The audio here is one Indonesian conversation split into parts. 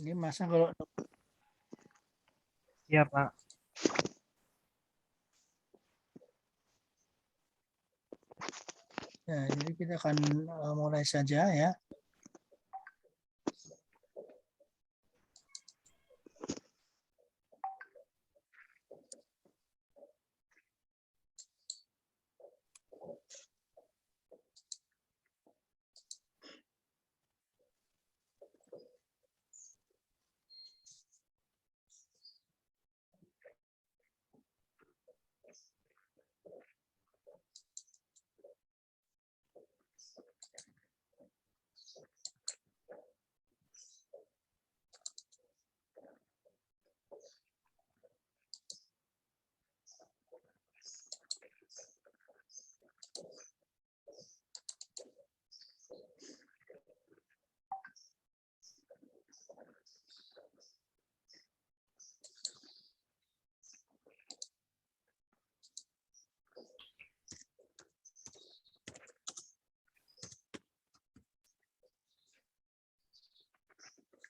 Ini masa kalau Iya, Pak. ya, jadi kita akan mulai saja ya.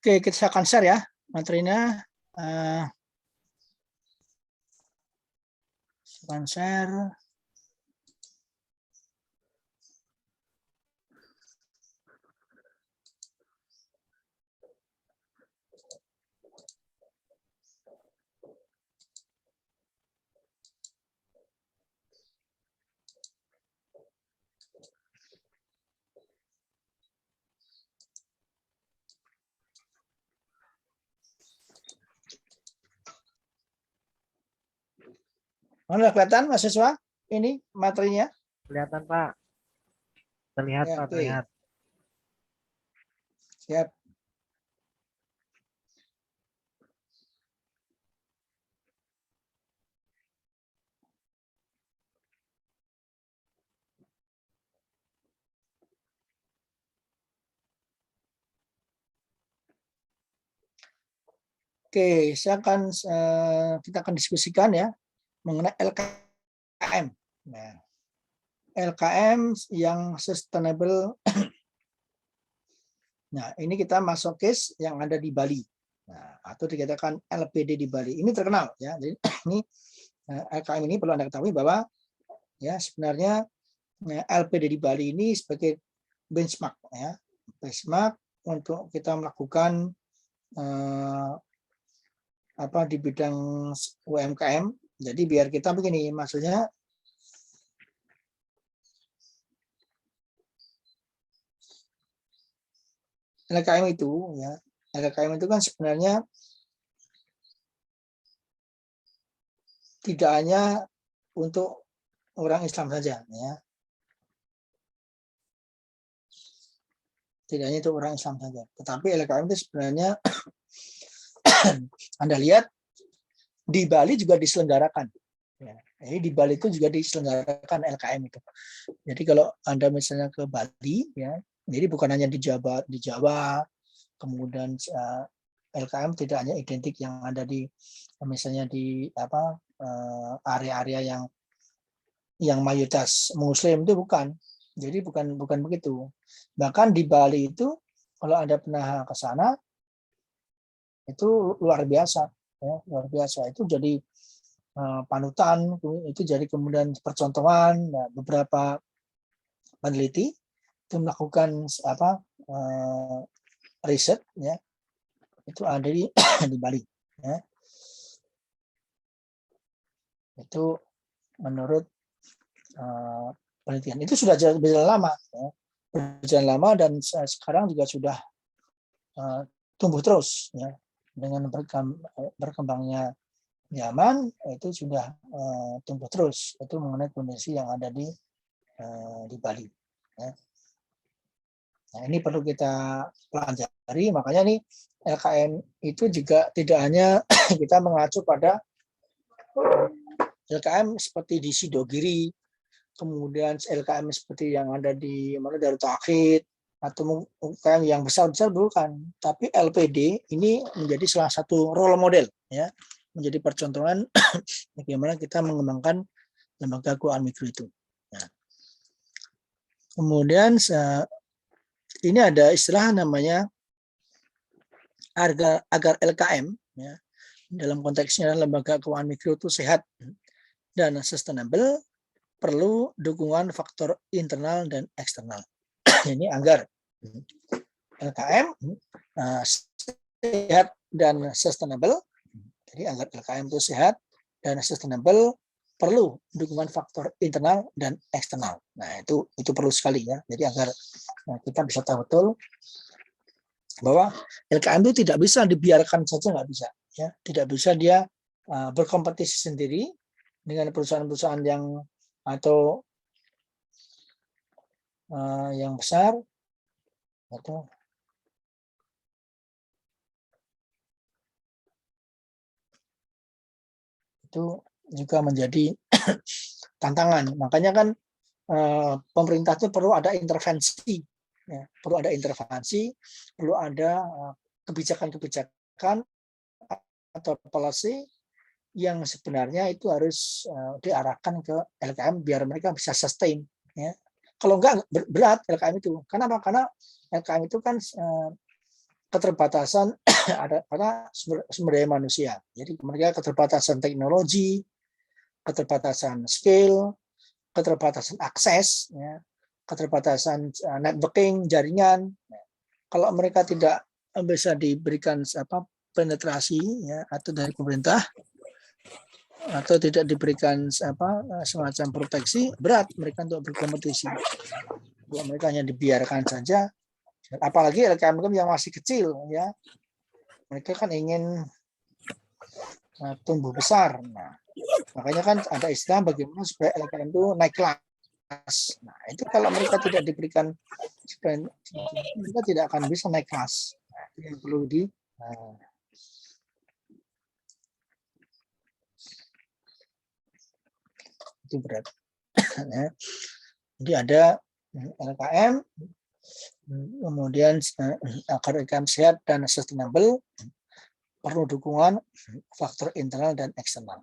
Oke, kita akan share ya materinya. Akan share. Mana kelihatan mahasiswa? Ini materinya. Kelihatan, Pak. Terlihat, Ya, Pak. oke. Terlihat. Siap. Oke, kita akan diskusikan ya mengenai LKM. Nah, LKM yang sustainable. Nah, ini kita masuk case yang ada di Bali. Nah, atau dikatakan LPD di Bali. Ini terkenal ya. Jadi ini LKM ini perlu Anda ketahui bahwa ya sebenarnya LPD di Bali ini sebagai benchmark ya. Benchmark untuk kita melakukan di bidang UMKM. Jadi biar kita begini, maksudnya LKM itu ya, LKM itu kan sebenarnya tidak hanya untuk orang Islam saja ya. Tidak hanya untuk orang Islam saja, tetapi LKM itu sebenarnya Anda lihat di Bali juga diselenggarakan. Ya, jadi di Bali itu juga diselenggarakan LKM itu. Jadi kalau Anda misalnya ke Bali ya, jadi bukan hanya di Jawa, kemudian LKM tidak hanya identik yang ada di misalnya di area-area yang mayoritas Muslim, itu bukan. Jadi bukan begitu. Bahkan di Bali itu kalau Anda pernah ke sana itu luar biasa ya, luar biasa. Itu jadi panutan, itu jadi kemudian percontohan. Nah, beberapa peneliti itu melakukan riset ya, itu ada di di Bali ya. Itu menurut penelitian itu sudah berjalan lama ya. Berjalan lama dan sekarang juga sudah tumbuh terus ya. Dengan berkembangnya zaman itu sudah tumbuh terus. Itu mengenai kondisi yang ada di Bali ya. Nah, ini perlu kita pelajari, makanya nih LKM itu juga tidak hanya kita mengacu pada LKM seperti di Sidogiri, kemudian LKM seperti yang ada di Darut Tauhid, atau UKM yang besar-besar bukan, tapi LPD ini menjadi salah satu role model ya, menjadi percontohan bagaimana kita mengembangkan lembaga keuangan mikro itu. Nah, kemudian ini ada istilah namanya agar LKM ya, dalam konteksnya lembaga keuangan mikro itu sehat dan sustainable, perlu dukungan faktor internal dan eksternal. Ini agar LKM sehat dan sustainable. Jadi agar LKM itu sehat dan sustainable, perlu dukungan faktor internal dan eksternal. Nah, itu perlu sekali ya. Jadi agar kita bisa tahu betul bahwa LKM itu tidak bisa dibiarkan saja, nggak bisa ya. Tidak bisa dia berkompetisi sendiri dengan perusahaan-perusahaan yang atau yang besar atau itu juga menjadi tantangan. Makanya kan pemerintah itu perlu ada intervensi, ya. Perlu ada intervensi, perlu ada kebijakan-kebijakan atau policy yang sebenarnya itu harus diarahkan ke LKM biar mereka bisa sustain. Ya. Kalau enggak berat LKM itu. Kenapa? Karena LKM itu kan keterbatasan ada karena sumber daya manusia. Jadi mereka keterbatasan teknologi, keterbatasan skill, keterbatasan akses, ya, keterbatasan networking, jaringan. Kalau mereka tidak bisa diberikan penetrasi ya, atau dari pemerintah atau tidak diberikan semacam proteksi, berat mereka untuk berkompetisi. Kalau mereka hanya dibiarkan saja, apalagi LKM yang masih kecil ya, mereka kan ingin tumbuh besar. Nah, makanya kan ada istilah bagaimana supaya LKM itu naik kelas. Nah, itu kalau mereka tidak diberikan, mereka tidak akan bisa naik kelas. Nah, itu yang perlu itu berat. Jadi ada LKM, kemudian agar LKM sehat dan sustainable, perlu dukungan faktor internal dan eksternal.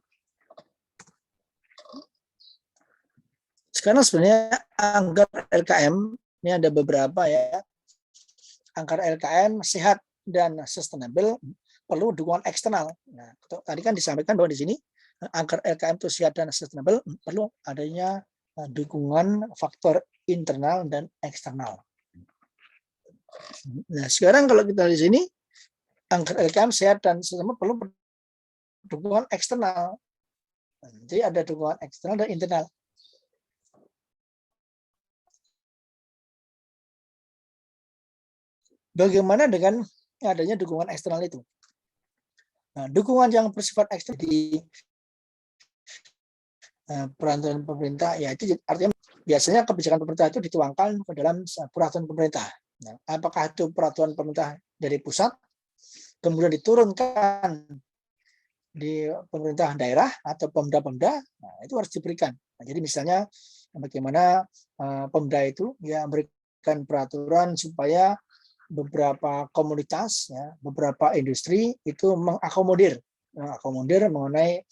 Sekarang sebenarnya agar LKM ini ada beberapa ya. Agar LKM sehat dan sustainable, perlu dukungan eksternal. Nah, tadi kan disampaikan bahwa di sini agar LKM itu sehat dan sustainable, perlu adanya dukungan faktor internal dan eksternal. Nah, sekarang kalau kita di sini agar LKM sehat dan sustainable, perlu dukungan eksternal. Jadi ada dukungan eksternal dan internal. Bagaimana dengan adanya dukungan eksternal itu? Nah, dukungan yang bersifat eksternal di peraturan pemerintah, ya itu artinya biasanya kebijakan pemerintah itu dituangkan ke dalam peraturan pemerintah. Nah, apakah itu peraturan pemerintah dari pusat, kemudian diturunkan di pemerintah daerah atau pemda-pemda, nah, itu harus diberikan. Nah, jadi misalnya bagaimana pemda itu ya memberikan peraturan supaya beberapa komunitas, ya, beberapa industri itu mengakomodir mengenai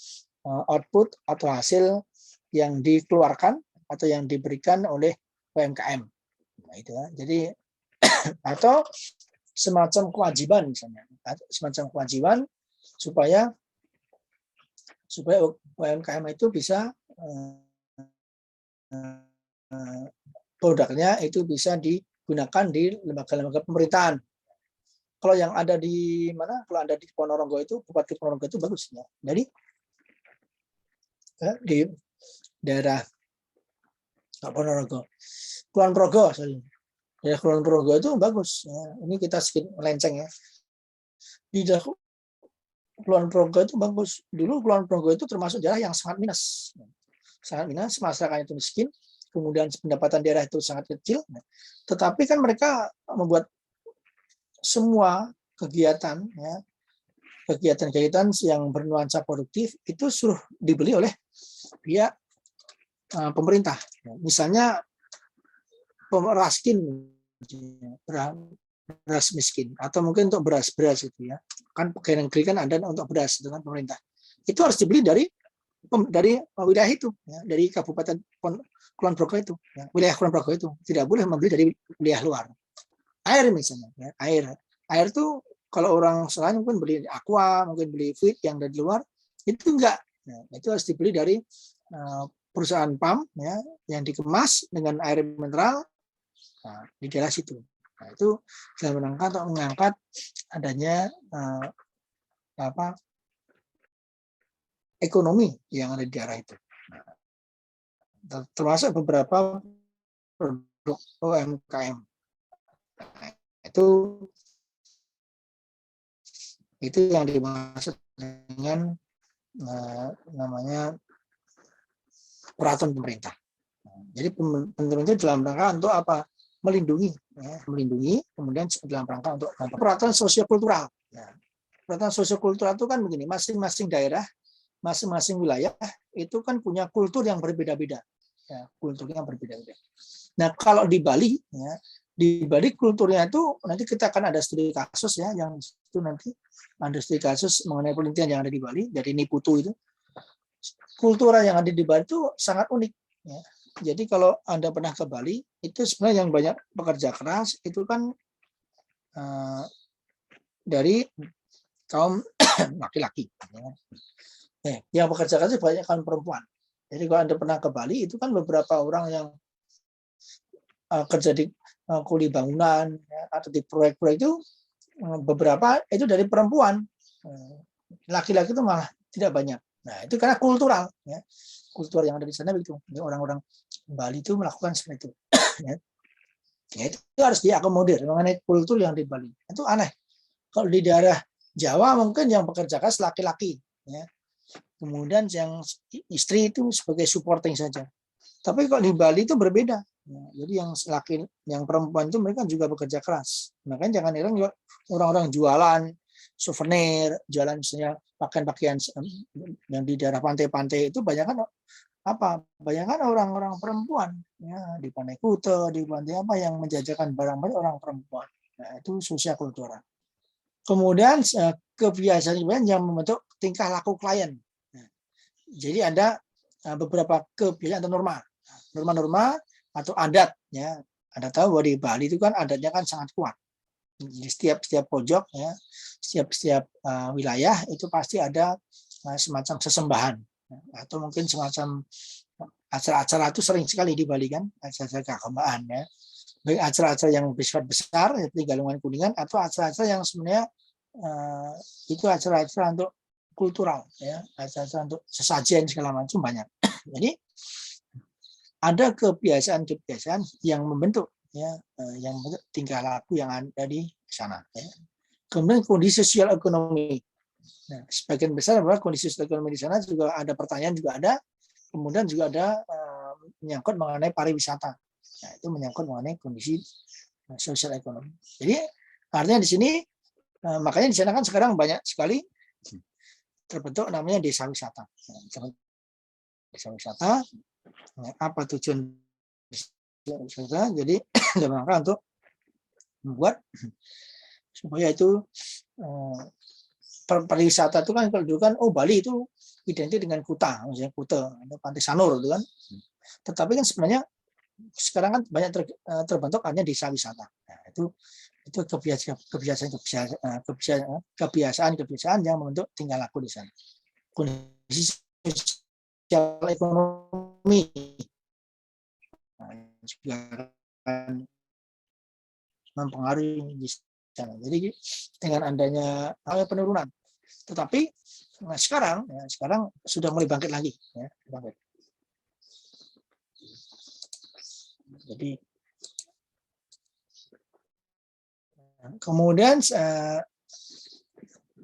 output atau hasil yang dikeluarkan atau yang diberikan oleh UMKM. Nah, itu ya. Jadi atau semacam kewajiban misalnya, semacam kewajiban supaya UMKM itu bisa produknya itu bisa digunakan di lembaga-lembaga pemerintahan. Kalau yang ada di mana? Kalau ada di Ponorogo itu, Bupati Ponorogo itu bagus ya. Jadi di daerah Ponorogo, Kulon Progo, daerah Kulon Progo itu bagus. Ya. Ini kita sedikit melenceng ya. Di daerah Kulon Progo itu bagus. Dulu Kulon Progo itu termasuk daerah yang sangat minus, masyarakatnya itu miskin. Kemudian pendapatan daerah itu sangat kecil. Tetapi kan mereka membuat semua kegiatan ya, kegiatan yang bernuansa produktif itu suruh dibeli oleh pihak pemerintah. Misalnya raskin, beras miskin, atau mungkin untuk beras itu ya. Kan pegawai negeri kan ada untuk beras dengan pemerintah. Itu harus dibeli dari wilayah itu, ya, dari Kabupaten Kulon Progo itu, ya, wilayah Kulon Progo itu tidak boleh membeli dari wilayah luar. Air misalnya, ya, air itu Kalau orang selain mungkin beli aqua, mungkin beli fit yang dari luar, itu enggak. Nah, itu harus dibeli dari perusahaan PAM ya, yang dikemas dengan air mineral di daerah situ. Nah, itu dalam rangka untuk mengangkat adanya ekonomi yang ada di daerah itu. Nah, termasuk beberapa produk UMKM. Nah, itu yang dimaksud dengan namanya peraturan pemerintah. Jadi pemerintah dalam rangka untuk apa? Melindungi, kemudian dalam rangka untuk peraturan sosiokultural. Ya. Peraturan sosiokultural itu kan begini, masing-masing daerah, masing-masing wilayah itu kan punya kultur yang berbeda-beda. Ya, kulturnya berbeda-beda. Nah, kalau di Bali, ya, di Bali kulturnya itu nanti kita akan ada studi kasus ya, yang itu nanti ada studi kasus mengenai penelitian yang ada di Bali dari Niputu itu. Kultur yang ada di Bali itu sangat unik. Ya. Jadi kalau Anda pernah ke Bali, itu sebenarnya yang banyak pekerja keras itu kan dari kaum laki-laki. Yang pekerja keras banyak kaum perempuan. Jadi kalau Anda pernah ke Bali, itu kan beberapa orang yang kerja di kuli bangunan ya, atau di proyek-proyek itu beberapa itu dari perempuan. Laki-laki itu malah tidak banyak. Nah, itu karena kultural. Ya. Kultur yang ada di sana begitu. Orang-orang Bali itu melakukan seperti itu. Ya, itu harus diakomodir mengenai kultur yang di Bali. Itu aneh. Kalau di daerah Jawa mungkin yang pekerja keras laki-laki. Ya. Kemudian yang istri itu sebagai supporting saja. Tapi kalau di Bali itu berbeda. Ya, jadi yang perempuan itu mereka juga bekerja keras. Makanya jangan heran orang-orang jualan souvenir, jualan misalnya pakaian-pakaian yang di daerah pantai-pantai itu banyak kan orang-orang perempuan ya, di Pantai Kuta, di pantai apa yang menjajakan barang-barang orang perempuan. Nah, itu sosial kultural. Kemudian kebiasaan yang membentuk tingkah laku klien. Nah, jadi ada beberapa kebiasaan atau norma atau adat ya. Anda tahu bahwa di Bali itu kan adatnya kan sangat kuat. Di setiap pojok ya, setiap wilayah itu pasti ada semacam sesembahan atau mungkin semacam acara-acara itu sering sekali di Bali kan, acara-acara keagamaan ya. Baik acara-acara yang bersifat besar seperti Galungan Kuningan atau acara-acara yang sebenarnya itu acara-acara untuk kultural ya, acara-acara untuk sesajen segala macam banyak. Jadi ada kebiasaan-kebiasaan yang membentuk ya, yang membentuk tingkah laku yang ada di sana ya. Kemudian kondisi sosial ekonomi. Nah, sebagian besar bahwa kondisi sosial ekonomi di sana juga ada pertanyaan juga ada, kemudian juga ada menyangkut mengenai pariwisata. Nah, itu menyangkut mengenai kondisi sosial ekonomi. Jadi artinya di sini makanya di sana kan sekarang banyak sekali terbentuk namanya desa wisata. Desa wisata apa tujuan desa wisata? Jadi dalam rangka untuk membuat supaya itu pariwisata itu kan kalau dulu kan Bali itu identik dengan Kuta, misalnya Kuta, Pantai Sanur itu kan. Tetapi kan sebenarnya sekarang kan banyak terbentuk hanya desa wisata. Nah, itu kebiasaan yang membentuk tingkah laku di sana. Kondisi sosial ekonomi juga mempengaruhi di sana. Jadi dengan adanya penurunan, tetapi sekarang sudah mulai bangkit lagi. Ya, bangkit. Jadi kemudian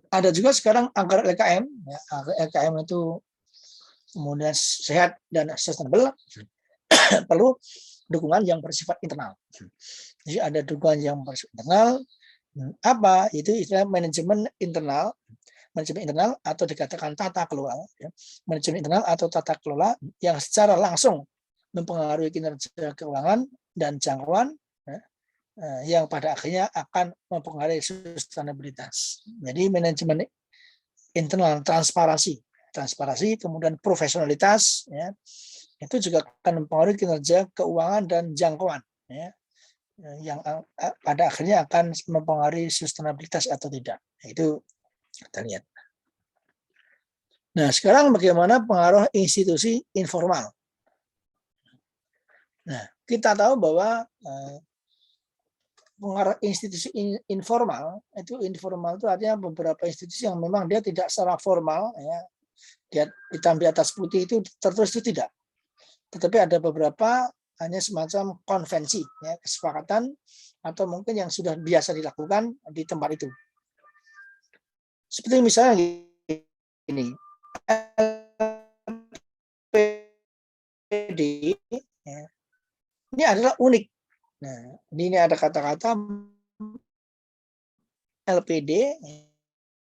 ada juga sekarang anggaran LKM, ya, LKM itu kemudian sehat dan sustainable perlu dukungan yang bersifat internal. Jadi ada dukungan yang bersifat internal, apa itu istilah manajemen internal atau dikatakan tata kelola, ya. Manajemen internal atau tata kelola yang secara langsung mempengaruhi kinerja keuangan dan jangkauan, ya, yang pada akhirnya akan mempengaruhi sustainabilitas. Jadi manajemen internal, transparansi, kemudian profesionalitas, ya, itu juga akan mempengaruhi kinerja keuangan dan jangkauan. Ya. yang pada akhirnya akan mempengaruhi sustainabilitas atau tidak. Itu kita lihat. Nah, sekarang bagaimana pengaruh institusi informal? Nah, kita tahu bahwa pengaruh institusi informal itu artinya beberapa institusi yang memang dia tidak secara formal, ya, dia hitam di atas putih itu tertulis itu tidak. Tetapi ada beberapa hanya semacam konvensi, ya, kesepakatan atau mungkin yang sudah biasa dilakukan di tempat itu. Seperti misalnya ini, LPD, ya, ini adalah unik. Nah, ini ada kata-kata LPD,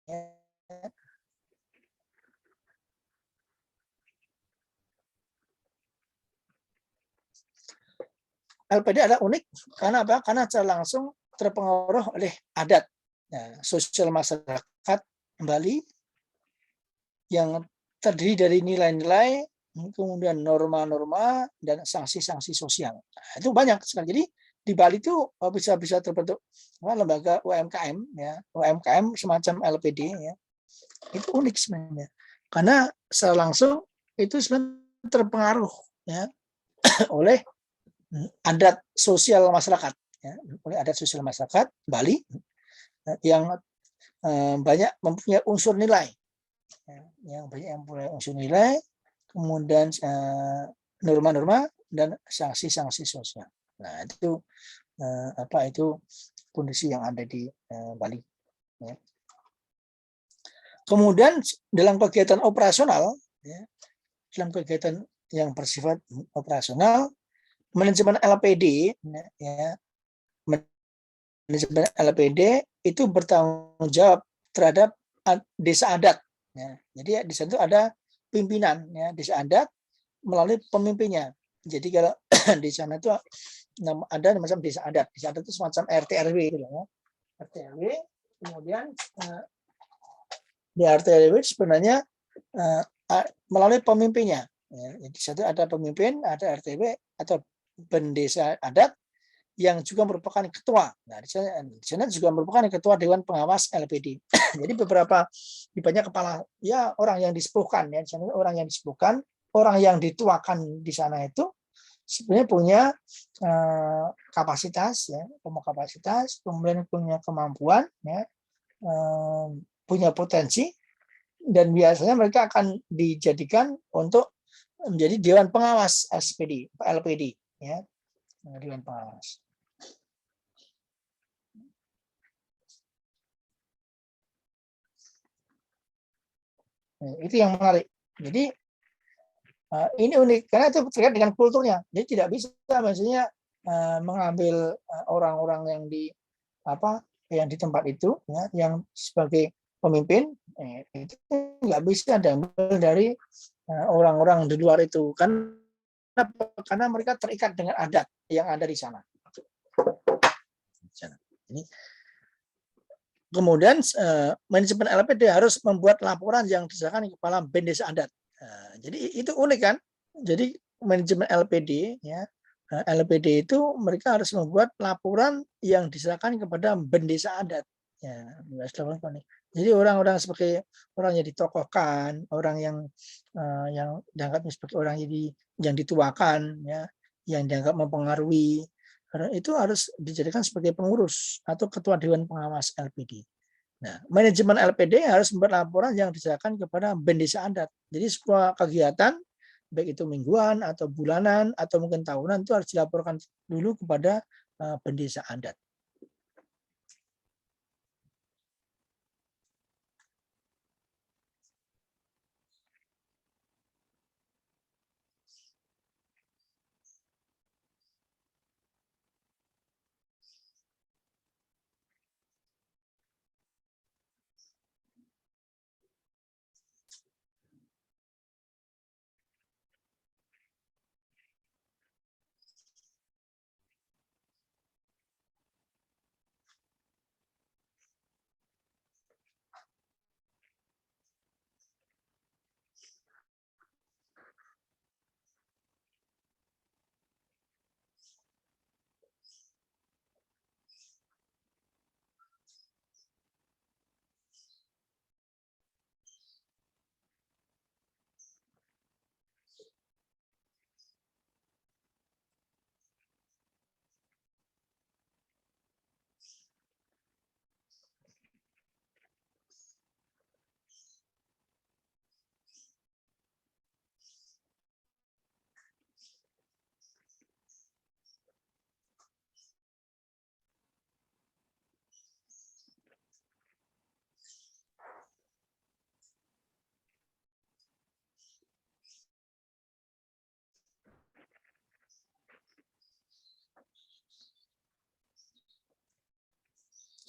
ya, LPD ada unik karena apa? Karena secara langsung terpengaruh oleh adat, nah, sosial masyarakat Bali yang terdiri dari nilai-nilai, kemudian norma-norma dan sanksi-sanksi sosial. Nah, itu banyak sekali. Jadi di Bali itu bisa terbentuk lembaga UMKM, ya, UMKM semacam LPD, ya. Itu unik sebenarnya karena secara langsung itu sebenarnya terpengaruh, ya, oleh adat sosial masyarakat, ya, oleh adat sosial masyarakat Bali yang banyak mempunyai unsur nilai, ya, yang banyak yang mempunyai unsur nilai, kemudian norma-norma dan sanksi-sanksi sosial. Nah, itu itu kondisi yang ada di Bali. Ya. Kemudian dalam kegiatan operasional, ya, dalam kegiatan yang bersifat operasional, manajemen LPD, ya, manajemen LPD itu bertanggung jawab terhadap desa adat. Ya. Jadi di sana ada pimpinan, ya, desa adat melalui pemimpinnya. Jadi kalau di sana itu ada macam desa adat. Desa adat itu semacam RT RW gitu, ya. RT RW, kemudian di RT RW sebenarnya melalui pemimpinnya. Ya. Di situ ada pemimpin, ada RTW atau pendesa adat yang juga merupakan ketua. Nah, di sana juga merupakan ketua Dewan Pengawas LPD. Jadi beberapa banyak kepala, ya, orang yang disepuhkan, ya, di sana orang yang disepuhkan, orang yang dituakan di sana itu sebenarnya punya kapasitas, ya, kemudian punya kemampuan, ya, punya potensi, dan biasanya mereka akan dijadikan untuk menjadi Dewan Pengawas SPD, LPD, ya, Dewan Pengawas. Nah, itu yang menarik. Jadi ini unik karena itu terkait dengan kulturnya. Jadi tidak bisa maksudnya mengambil orang-orang yang di tempat itu, ya, yang sebagai pemimpin, itu nggak bisa diambil dari orang-orang di luar itu karena mereka terikat dengan adat yang ada di sana. Ini kemudian manajemen LPD harus membuat laporan yang diserahkan kepala BEN Desa Adat. Jadi itu unik kan? Jadi manajemen LPD, ya, LPD itu mereka harus membuat laporan yang diserahkan kepada BEN Desa Adat. Ya, jadi orang-orang sebagai orang yang ditokohkan, orang yang dianggap sebagai orang yang dituakan, ya, yang dianggap mempengaruhi, itu harus dijadikan sebagai pengurus atau ketua Dewan Pengawas LPD. Nah, manajemen LPD harus membuat laporan yang diserahkan kepada BEN Desa Adat. Jadi sebuah kegiatan, baik itu mingguan atau bulanan atau mungkin tahunan, itu harus dilaporkan dulu kepada BEN Desa Adat.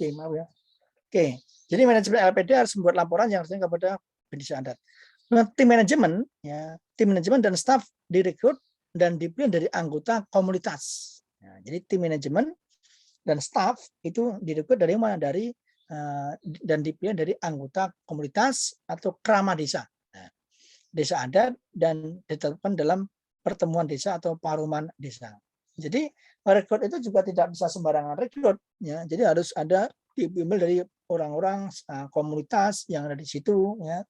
Oke, maaf ya. Oke, jadi manajemen LPD harus membuat laporan yang harusnya kepada pendesa adat. Nah, tim manajemen dan staf direkrut dan dipilih dari anggota komunitas. Nah, jadi tim manajemen dan staf itu direkrut dari mana? Dan dipilih dari anggota komunitas atau krama desa. Nah, desa adat dan ditetapkan dalam pertemuan desa atau paruman desa. Jadi rekrut itu juga tidak bisa sembarangan rekrut, ya. Jadi harus ada diambil dari orang-orang komunitas yang ada di situ, ya.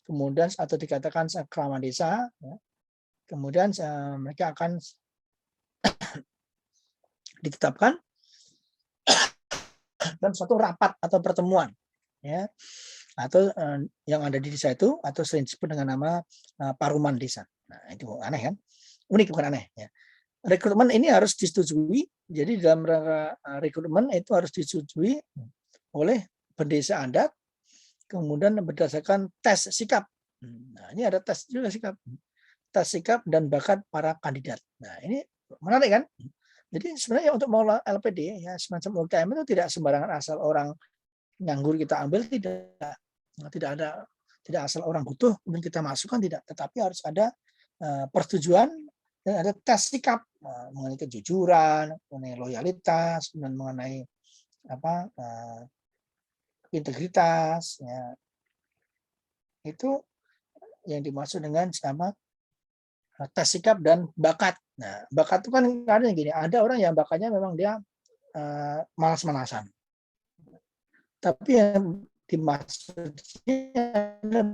Kemudian atau dikatakan krama desa, ya. Kemudian mereka akan ditetapkan dalam suatu rapat atau pertemuan, ya, atau yang ada di desa itu atau sering disebut dengan nama paruman desa. Nah, itu aneh kan? Unik bukan aneh, ya. Rekrutmen ini harus disetujui. Jadi dalam rangka rekrutmen itu harus disetujui oleh pendesa adat, kemudian berdasarkan tes sikap. Nah, ini ada tes juga sikap. Tes sikap dan bakat para kandidat. Nah, ini menarik kan? Jadi sebenarnya untuk mau LPD ya semacam UKM itu tidak sembarangan asal orang nganggur kita ambil, tidak. Tidak asal orang butuh kemudian kita masukkan, tidak, tetapi harus ada persetujuan dan ada tes sikap mengenai kejujuran, mengenai loyalitas, dan mengenai integritas, ya. Itu yang dimaksud dengan tes sikap dan bakat. Nah, bakat itu kan ada yang gini, ada orang yang bakatnya memang dia malas-malasan. Tapi yang dimaksud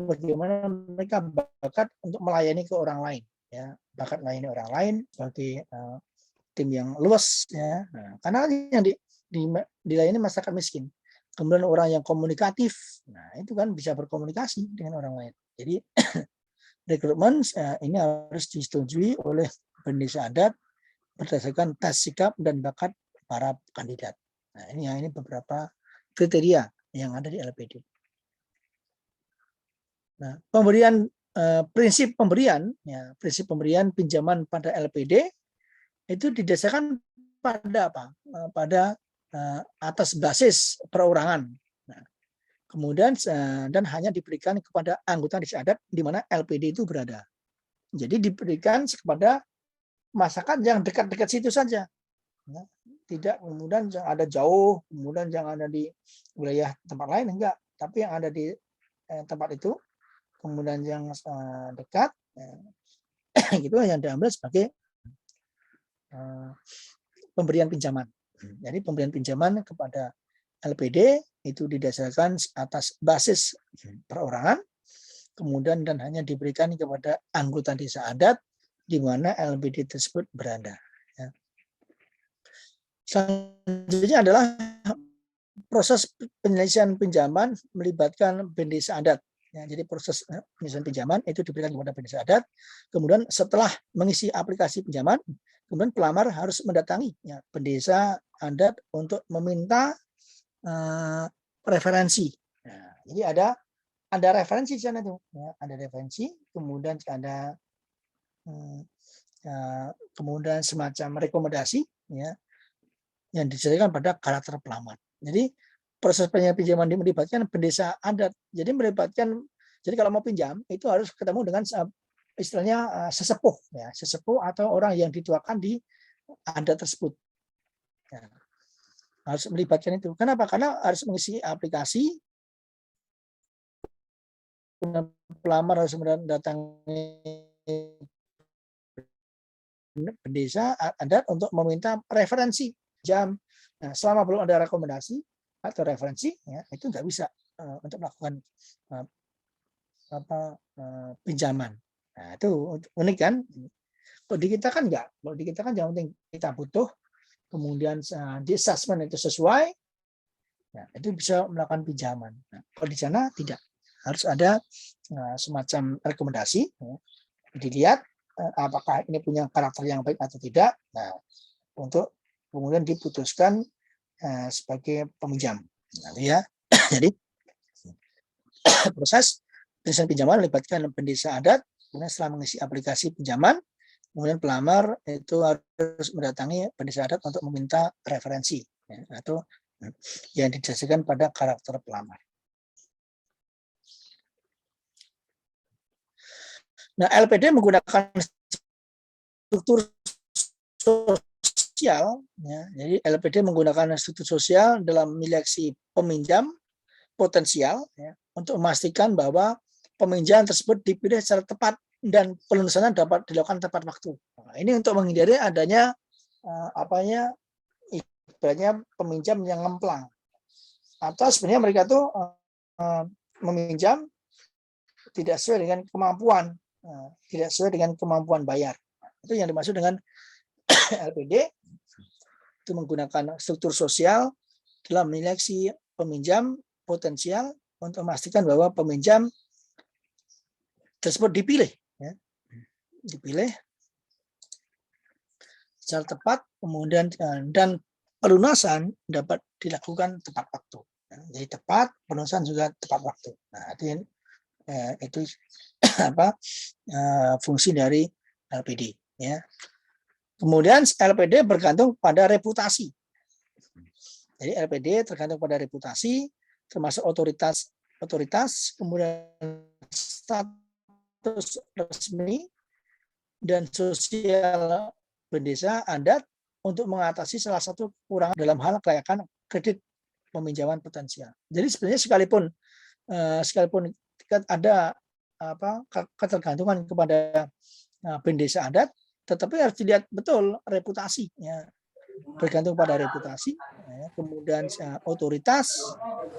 bagaimana mereka bakat untuk melayani ke orang lain, ya, bakat melayani orang lain seperti tim yang luas, ya. Nah, karena yang dilayani masyarakat miskin. Kemudian orang yang komunikatif, nah itu kan bisa berkomunikasi dengan orang lain. Jadi rekrutmen ini harus disetujui oleh pendesa adat berdasarkan tes sikap dan bakat para kandidat. Nah, ini beberapa kriteria yang ada di LPD. Nah, prinsip pemberian pinjaman pada LPD itu didasarkan pada apa? Pada atas basis perorangan. Nah, kemudian dan hanya diberikan kepada anggota desa adat di mana LPD itu berada. Jadi diberikan kepada masyarakat yang dekat-dekat situ saja. Nah, tidak kemudian yang ada jauh, kemudian yang ada di wilayah tempat lain, enggak. Tapi yang ada di tempat itu, kemudian yang dekat, gitu yang diambil sebagai pemberian pinjaman. Jadi pemberian pinjaman kepada LPD itu didasarkan atas basis perorangan, kemudian dan hanya diberikan kepada anggota desa adat di mana LPD tersebut berada. Ya. Selanjutnya adalah proses penyelesaian pinjaman melibatkan pendesa adat. Ya, jadi proses penyelesaian pinjaman itu diberikan kepada pendesa adat. Kemudian setelah mengisi aplikasi pinjaman, kemudian pelamar harus mendatangi pendesa adat untuk meminta referensi. Nah, jadi ada referensi di sana tuh, ya, ada referensi, kemudian ada kemudian semacam rekomendasi, ya, yang disesuaikan pada karakter pelamar. Jadi proses pinjaman melibatkan pendesa adat. Jadi kalau mau pinjam itu harus ketemu dengan istilahnya sesepuh, ya, sesepuh atau orang yang dituakan di adat tersebut. Ya, harus melibatkan itu. Kenapa? Karena harus mengisi aplikasi, pelamar harus mendatangi pendesa adat untuk meminta referensi jam. Nah, selama belum ada rekomendasi atau referensi, ya, itu nggak bisa untuk melakukan pinjaman. Nah, itu unik kan? Kalau di kita kan enggak. Kalau di kita kan yang penting kita butuh, kemudian di assessment itu sesuai, ya, itu bisa melakukan pinjaman. Nah, kalau di sana tidak. Harus ada semacam rekomendasi, ya, dilihat apakah ini punya karakter yang baik atau tidak. Nah, untuk kemudian diputuskan sebagai peminjam. Nah, ya. Jadi proses penyelesaian pinjaman melibatkan pendesa adat. Kemudian setelah mengisi aplikasi pinjaman, kemudian pelamar itu harus mendatangi pendesa adat untuk meminta referensi, ya, atau yang didasarkan pada karakter pelamar. Nah, LPD menggunakan struktur sosial, ya. Jadi LPD menggunakan struktur sosial dalam menyeleksi peminjam potensial, ya, untuk memastikan bahwa peminjam tersebut dipilih secara tepat dan pelunasannya dapat dilakukan tepat waktu. Nah, ini untuk menghindari adanya ibaratnya peminjam yang ngemplang, atau sebenarnya mereka tuh meminjam tidak sesuai dengan kemampuan, tidak sesuai dengan kemampuan bayar. Itu yang dimaksud dengan LPD, itu menggunakan struktur sosial dalam menyeleksi peminjam potensial untuk memastikan bahwa peminjam tersebut dipilih, ya, dipilih secara tepat, kemudian dan pelunasan dapat dilakukan tepat waktu. Jadi tepat, pelunasan juga tepat waktu. Nah, itu fungsi dari LPD, ya. Kemudian LPD bergantung pada reputasi. Jadi LPD tergantung pada reputasi, termasuk otoritas, kemudian status resmi dan sosial desa adat untuk mengatasi salah satu kekurangan dalam hal kelayakan kredit peminjaman potensial. Jadi sebenarnya sekalipun ada ketergantungan kepada desa adat, tetapi harus dilihat betul reputasi, ya. Bergantung pada reputasi, ya. Kemudian otoritas,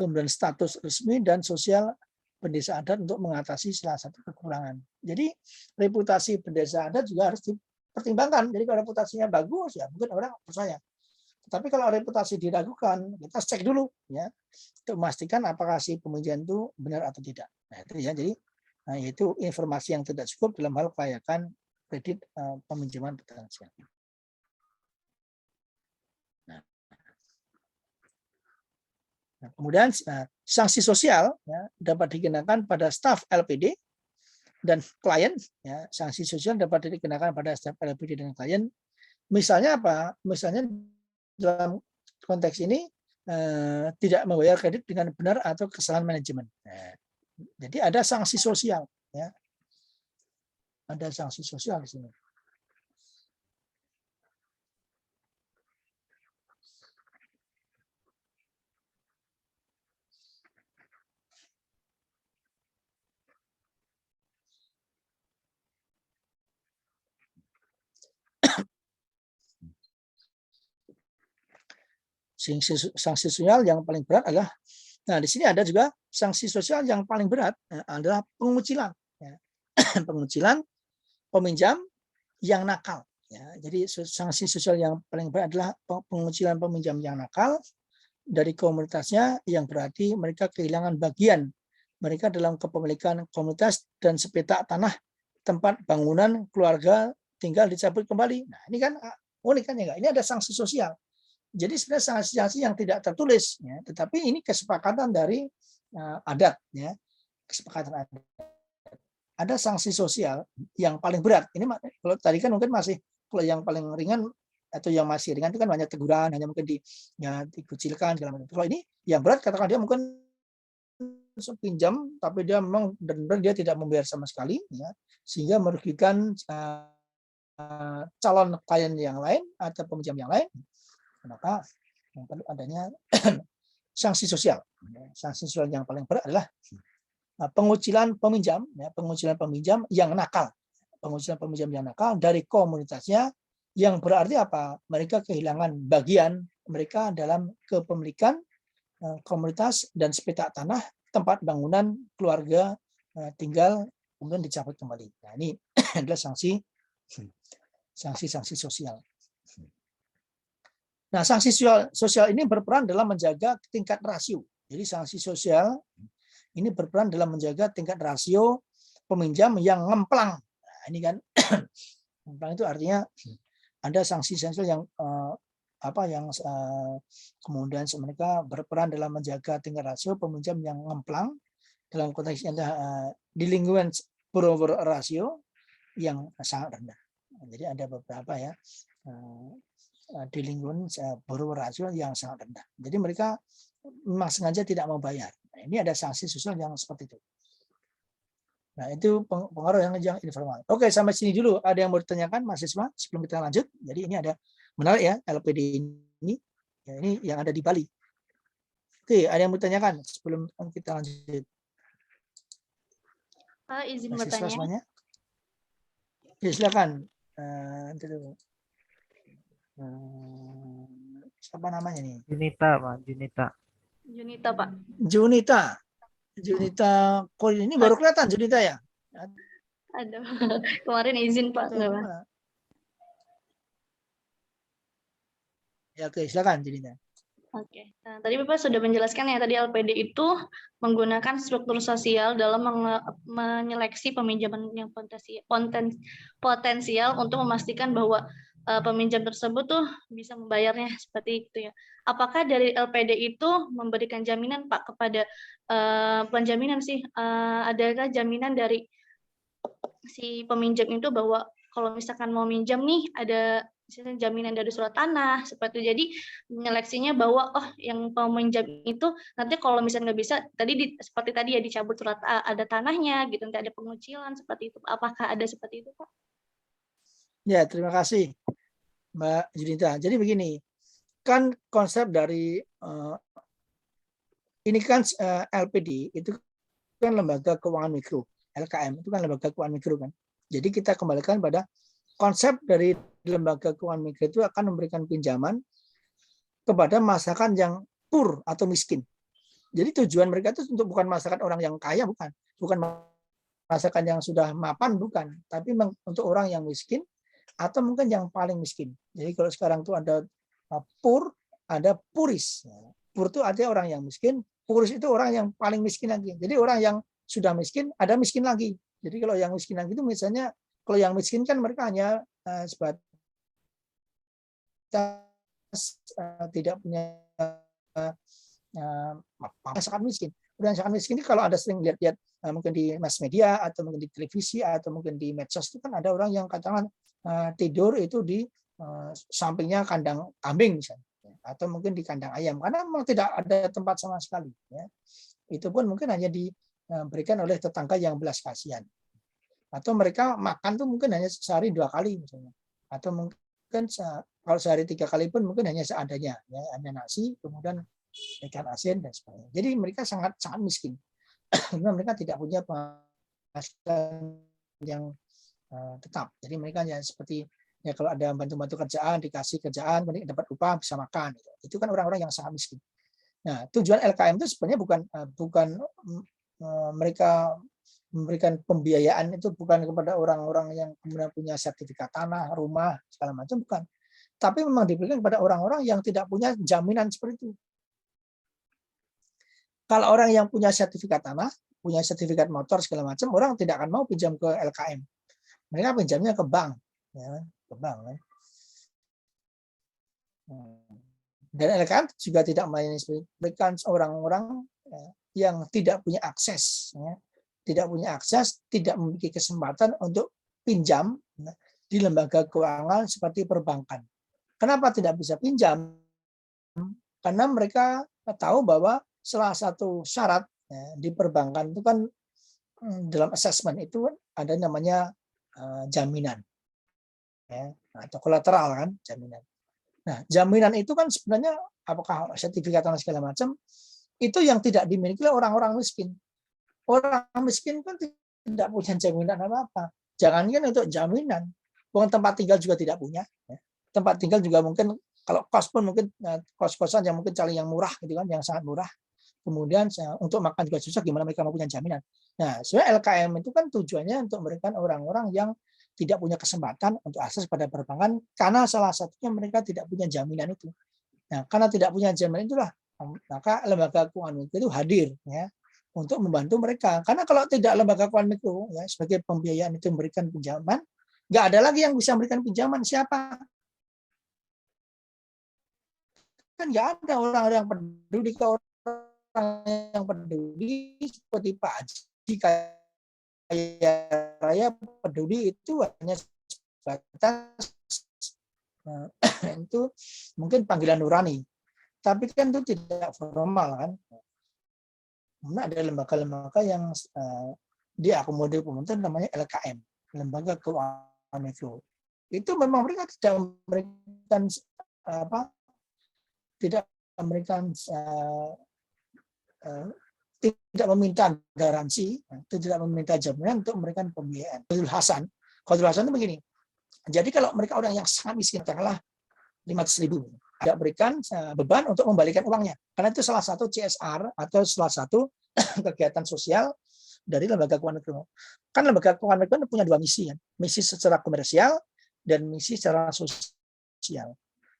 kemudian status resmi dan sosial pendesa adat untuk mengatasi salah satu kekurangan. Jadi reputasi pendesa adat juga harus dipertimbangkan. Jadi kalau reputasinya bagus, ya mungkin orang percaya. Tapi kalau reputasi diragukan, kita cek dulu, ya, untuk memastikan apakah si peminjam itu benar atau tidak. Nah, itu ya. Jadi itu informasi yang tidak cukup dalam hal kelayakan kredit peminjaman potensial. Nah, kemudian sanksi sosial, ya, dapat dikenakan pada staf LPD dan klien, ya. Sanksi sosial dapat dikenakan pada staf LPD dan klien. Misalnya apa? Misalnya dalam konteks ini tidak membayar kredit dengan benar atau kesalahan manajemen. Nah, jadi ada sanksi sosial, ya. Ada sanksi sosial di sini. Sanksi sosial yang paling berat adalah, nah di sini ada juga sanksi sosial yang paling berat adalah pengucilan, ya. Pengucilan peminjam yang nakal, ya. Jadi sanksi sosial yang paling berat adalah pengucilan peminjam yang nakal dari komunitasnya, yang berarti mereka kehilangan bagian mereka dalam kepemilikan komunitas dan sepetak tanah tempat bangunan keluarga tinggal dicabut kembali. Nah, ini kan unik kan, ya. Ini ada sanksi sosial. Jadi sebenarnya sanksi-sanksi yang tidak tertulis, ya, tetapi ini kesepakatan dari adat, ya, kesepakatan adat. Ada sanksi sosial yang paling berat. Ini kalau tadi kan mungkin masih, kalau yang paling ringan atau yang masih ringan itu kan hanya teguran, hanya mungkin dikucilkan segala macam. Kalau ini yang berat, katakan dia mungkin pinjam tapi dia memang benar-benar dia tidak membayar sama sekali, ya, sehingga merugikan calon klien yang lain atau peminjam yang lain. Maka yang perlu adanya sanksi sosial. Sanksi sosial yang paling berat adalah pengucilan peminjam, ya, pengucilan peminjam yang nakal. Pengucilan peminjam yang nakal dari komunitasnya, yang berarti apa? Mereka kehilangan bagian mereka dalam kepemilikan komunitas dan sepetak tanah tempat bangunan keluarga tinggal, kemudian dicabut kembali. Nah, ini adalah sanksi sosial. Nah, sanksi sosial ini berperan dalam menjaga tingkat rasio. Jadi sanksi sosial ini berperan dalam menjaga tingkat rasio peminjam yang ngemplang. Nah, ini kan ngemplang itu artinya ada sanksi sosial yang kemudian mereka berperan dalam menjaga tingkat rasio peminjam yang ngemplang, dalam konteks ada delinquent borrower rasio yang sangat rendah. Jadi ada beberapa, ya, di lingkungan borrower rasio yang sangat rendah. Jadi mereka memang sengaja tidak mau bayar. Nah, ini ada sanksi sosial yang seperti itu. Nah, itu pengaruh yang informal. Oke, sampai sini dulu. Ada yang mau ditanyakan mahasiswa sebelum kita lanjut? Jadi ini ada menarik ya LPD ini. Ya, ini yang ada di Bali. Oke, ada yang mau ditanyakan sebelum kita lanjut? Pak, izin Mahasiswa bertanya. semuanya? Ya, silakan. Siapa namanya nih? Junita, Pak. Junita. Junita, Pak. Junita, kok ini baru kelihatan Junita ya? Aduh, kemarin izin Pak. Ya, oke, silakan Junita. Oke, nah, tadi Bapak sudah menjelaskan ya, tadi LPD itu menggunakan struktur sosial dalam menyeleksi peminjaman yang potensial untuk memastikan bahwa peminjam tersebut tuh bisa membayarnya seperti itu ya. Apakah dari LPD itu memberikan jaminan Pak kepada penjaminan sih, adakah jaminan dari si peminjam itu bahwa kalau misalkan mau minjam nih ada misalnya jaminan dari surat tanah seperti itu. Jadi menyeleksinya bahwa yang peminjam itu nanti kalau misalnya nggak bisa seperti tadi ya dicabut surat ada tanahnya gitu, nanti ada pengucilan seperti itu. Apakah ada seperti itu Pak? Ya, terima kasih Mbak Junita. Jadi begini, kan konsep dari ini kan LPD itu kan lembaga keuangan mikro, LKM itu kan lembaga keuangan mikro kan. Jadi kita kembalikan pada konsep dari lembaga keuangan mikro itu akan memberikan pinjaman kepada masyarakat yang poor atau miskin. Jadi tujuan mereka itu untuk bukan masyarakat orang yang kaya, bukan masyarakat yang sudah mapan, bukan, tapi untuk orang yang miskin atau mungkin yang paling miskin. Jadi kalau sekarang tuh ada poor, ada puris. Poor itu artinya orang yang miskin, puris itu orang yang paling miskin lagi. Jadi orang yang sudah miskin, ada miskin lagi. Jadi kalau yang miskin lagi itu misalnya, kalau yang miskin kan mereka hanya sebatas tidak punya sangat miskin. Udah sangat miskin kalau ada sering lihat-lihat mungkin di mass media atau mungkin di televisi atau mungkin di medsos itu kan ada orang yang katakan tidur itu di sampingnya kandang kambing misalnya, atau mungkin di kandang ayam karena memang tidak ada tempat sama sekali. Ya. Itu pun mungkin hanya diberikan oleh tetangga yang belas kasihan. Atau mereka makan tuh mungkin hanya sehari 2 kali misalnya, atau mungkin kalau sehari 3 kali pun mungkin hanya seadanya, ya, hanya nasi kemudian ikan asin dan sebagainya. Jadi mereka sangat miskin karena mereka tidak punya penghasilan yang tetap. Jadi mereka hanya seperti ya kalau ada bantu-bantu kerjaan dikasih kerjaan, kemudian dapat upah bisa makan. Itu kan orang-orang yang sangat miskin. Nah tujuan LKM itu sebenarnya bukan mereka memberikan pembiayaan itu bukan kepada orang-orang yang kemudian punya sertifikat tanah, rumah, segala macam, bukan. Tapi memang diberikan kepada orang-orang yang tidak punya jaminan seperti itu. Kalau orang yang punya sertifikat tanah, punya sertifikat motor, segala macam, orang tidak akan mau pinjam ke LKM. Mereka pinjamnya ke bank. Ya, ke bank. Ya. Dan LKM juga tidak memberikan orang-orang yang tidak punya akses. Ya. Tidak punya akses, tidak memiliki kesempatan untuk pinjam di lembaga keuangan seperti perbankan. Kenapa tidak bisa pinjam? Karena mereka tahu bahwa salah satu syarat di perbankan itu kan dalam assessment itu ada namanya jaminan atau kolateral kan jaminan. Nah jaminan itu kan sebenarnya apakah sertifikat dan segala macam itu yang tidak dimiliki oleh orang-orang miskin. Orang miskin kan tidak punya jaminan apa-apa. Jangankan untuk jaminan, bukan tempat tinggal juga tidak punya. Tempat tinggal juga mungkin kalau kos pun mungkin kos-kosan yang mungkin cari yang murah gitu kan, yang sangat murah. Kemudian untuk makan juga susah, gimana mereka mau punya jaminan. Nah, sebenarnya LKM itu kan tujuannya untuk memberikan orang-orang yang tidak punya kesempatan untuk akses pada perbankan karena salah satunya mereka tidak punya jaminan itu. Nah, karena tidak punya jaminan itulah maka lembaga keuangan itu hadir ya untuk membantu mereka. Karena kalau tidak lembaga keuangan mikro ya sebagai pembiayaan itu memberikan pinjaman, nggak ada lagi yang bisa memberikan pinjaman. Siapa? Kan nggak ada orang yang peduli ke orang yang peduli seperti Pak Haji Kaya Raya peduli itu hanya sebatas itu mungkin panggilan nurani, tapi kan itu tidak formal kan. Kemudian ada lembaga-lembaga yang diakomodir pemerintah namanya LKM, Lembaga Keuangan Mikro. Itu memang mereka tidak memberikan tidak memberikan tidak meminta garansi, tidak meminta jaminan untuk memberikan pembiayaan. Khairul Hasan itu begini. Jadi kalau mereka orang yang sangat miskin, katakanlah 500.000, tidak berikan beban untuk membalikan uangnya. Karena itu salah satu CSR atau salah satu kegiatan sosial dari lembaga keuangan mikro. Kan lembaga keuangan mikro punya dua misi, kan? Misi secara komersial dan misi secara sosial.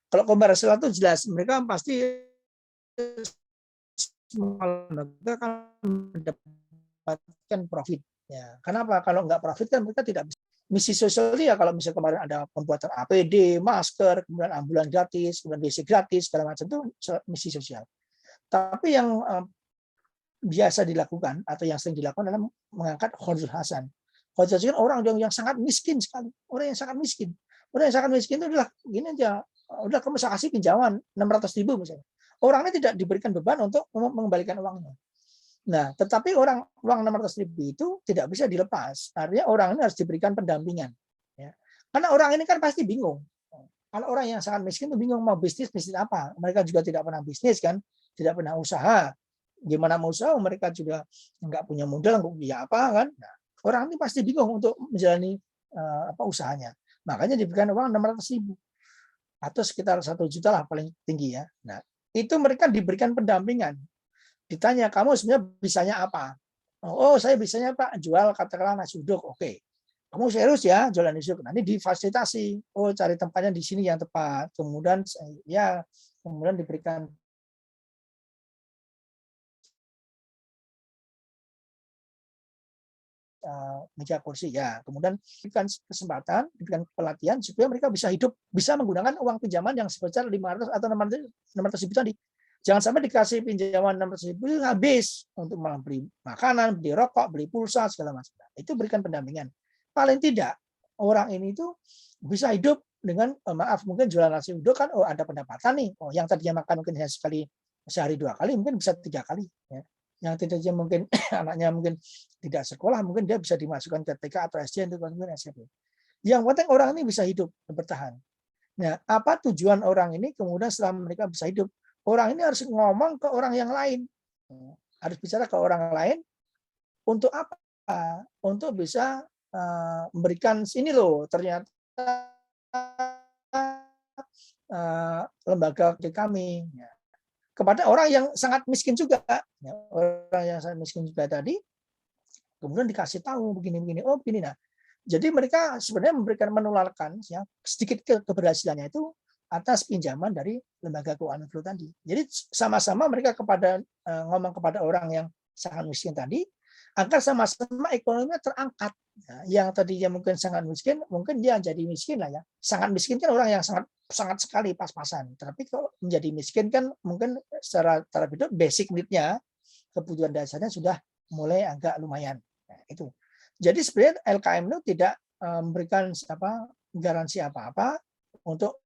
Kalau komersial itu jelas mereka pasti semua lembaga akan mendapatkan profit. Ya, kenapa? Kalau nggak profit kan mereka tidak bisa. Misi sosial ya kalau misalnya kemarin ada pembuatan APD, masker, kemudian ambulan gratis, kemudian WC gratis, segala macam itu misi sosial. Tapi yang biasa dilakukan atau yang sering dilakukan adalah mengangkat Khairul Hasan. Khairul Hasan orang yang sangat miskin sekali, orang yang sangat miskin. Orang yang sangat miskin itu adalah gini aja, udah kamu saya kasih pinjaman 600.000 misalnya. Orangnya tidak diberikan beban untuk mengembalikan uangnya. Nah, tetapi uang 600.000 itu tidak bisa dilepas. Artinya orang ini harus diberikan pendampingan. Ya. Karena orang ini kan pasti bingung. Kalau orang yang sangat miskin itu bingung mau bisnis apa. Mereka juga tidak pernah bisnis kan, tidak pernah usaha. Gimana mau usaha? Mereka juga nggak punya modal, nggak punya apa kan. Nah, orang ini pasti bingung untuk menjalani usahanya. Makanya diberikan uang 600.000 atau sekitar 1 juta lah paling tinggi ya. Nah, itu mereka diberikan pendampingan. Ditanya, kamu sebenarnya bisanya apa? Oh, saya bisanya Pak, jual katakanlah nasi uduk. Oke. Kamu serius ya jualan nasi uduk. Nanti difasilitasi. Oh, cari tempatnya di sini yang tepat. Kemudian diberikan meja kursi ya. Kemudian diberikan kesempatan, diberikan pelatihan supaya mereka bisa hidup, bisa menggunakan uang pinjaman yang sebesar 500 atau 600.000 tadi. Jangan sampai dikasih pinjaman 600.000 habis untuk beli makanan, beli rokok, beli pulsa segala macam. Itu berikan pendampingan. Paling tidak orang ini itu bisa hidup dengan mungkin jualan nasi uduk kan ada pendapatan nih. Oh, yang tadinya makan mungkin hanya sekali sehari 2 kali mungkin bisa 3 kali ya. Yang tidaknya mungkin anaknya mungkin tidak sekolah mungkin dia bisa dimasukkan ke TK atau SD untuk mungkin SMP. Yang penting orang ini bisa hidup dan bertahan. Nah, apa tujuan orang ini kemudian setelah mereka bisa hidup? Orang ini harus ngomong ke orang yang lain. Harus bicara ke orang lain untuk apa? Untuk bisa memberikan ini loh, ternyata lembaga kami kepada orang yang sangat miskin juga. Orang yang sangat miskin juga tadi kemudian dikasih tahu begini-begini. Oh, begini nah. Jadi mereka sebenarnya menularkan ya sedikit keberhasilannya itu atas pinjaman dari lembaga keuangan mikro tadi. Jadi sama-sama mereka ngomong kepada orang yang sangat miskin tadi, agar sama-sama ekonominya terangkat. Nah, yang tadinya mungkin sangat miskin, mungkin dia jadi miskin lah ya. Sangat miskin kan orang yang sangat sekali pas-pasan. Tapi kalau menjadi miskin kan mungkin secara taraf hidup basic need-nya, kebutuhan dasarnya sudah mulai agak lumayan. Nah, itu. Jadi sebenarnya LKM itu tidak memberikan garansi apa-apa untuk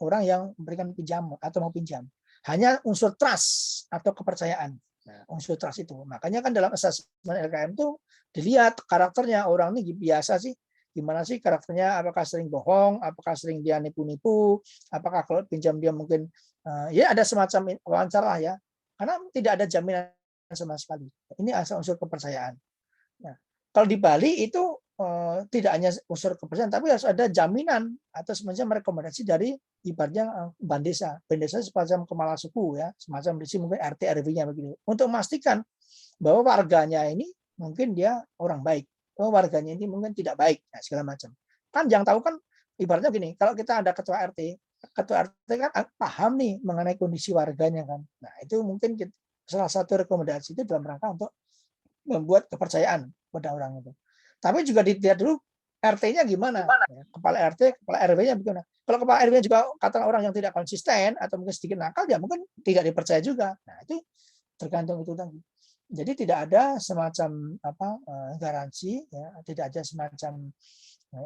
orang yang memberikan pinjam atau mau pinjam. Hanya unsur trust atau kepercayaan. Nah, unsur trust itu. Makanya kan dalam asesmen LKM itu dilihat karakternya orang ini biasa sih. Gimana sih karakternya? Apakah sering bohong? Apakah sering dia nipu-nipu? Apakah kalau pinjam dia mungkin ya ada semacam wawancara ya. Karena tidak ada jaminan sama sekali. Ini asal unsur kepercayaan. Nah, kalau di Bali itu tidak hanya unsur kepercayaan, tapi harus ada jaminan atau semacam rekomendasi dari ibaratnya bandesa. Bandesa semacam kepala suku ya, semacam di sini mungkin RT RW-nya begitu. Untuk memastikan bahwa warganya ini mungkin dia orang baik, warganya ini mungkin tidak baik, nah, segala macam. Kan yang tahu kan ibaratnya gini, kalau kita ada ketua RT kan paham nih mengenai kondisi warganya kan. Nah, itu mungkin salah satu rekomendasi itu dalam rangka untuk membuat kepercayaan pada orang itu. Tapi juga dilihat dulu RT-nya gimana? Kepala RT, kepala RW-nya bagaimana? Kalau kepala RW-nya juga kata orang yang tidak konsisten atau mungkin sedikit nakal, ya mungkin tidak dipercaya juga. Nah, itu tergantung itu tadi. Jadi tidak ada semacam garansi, ya, tidak ada semacam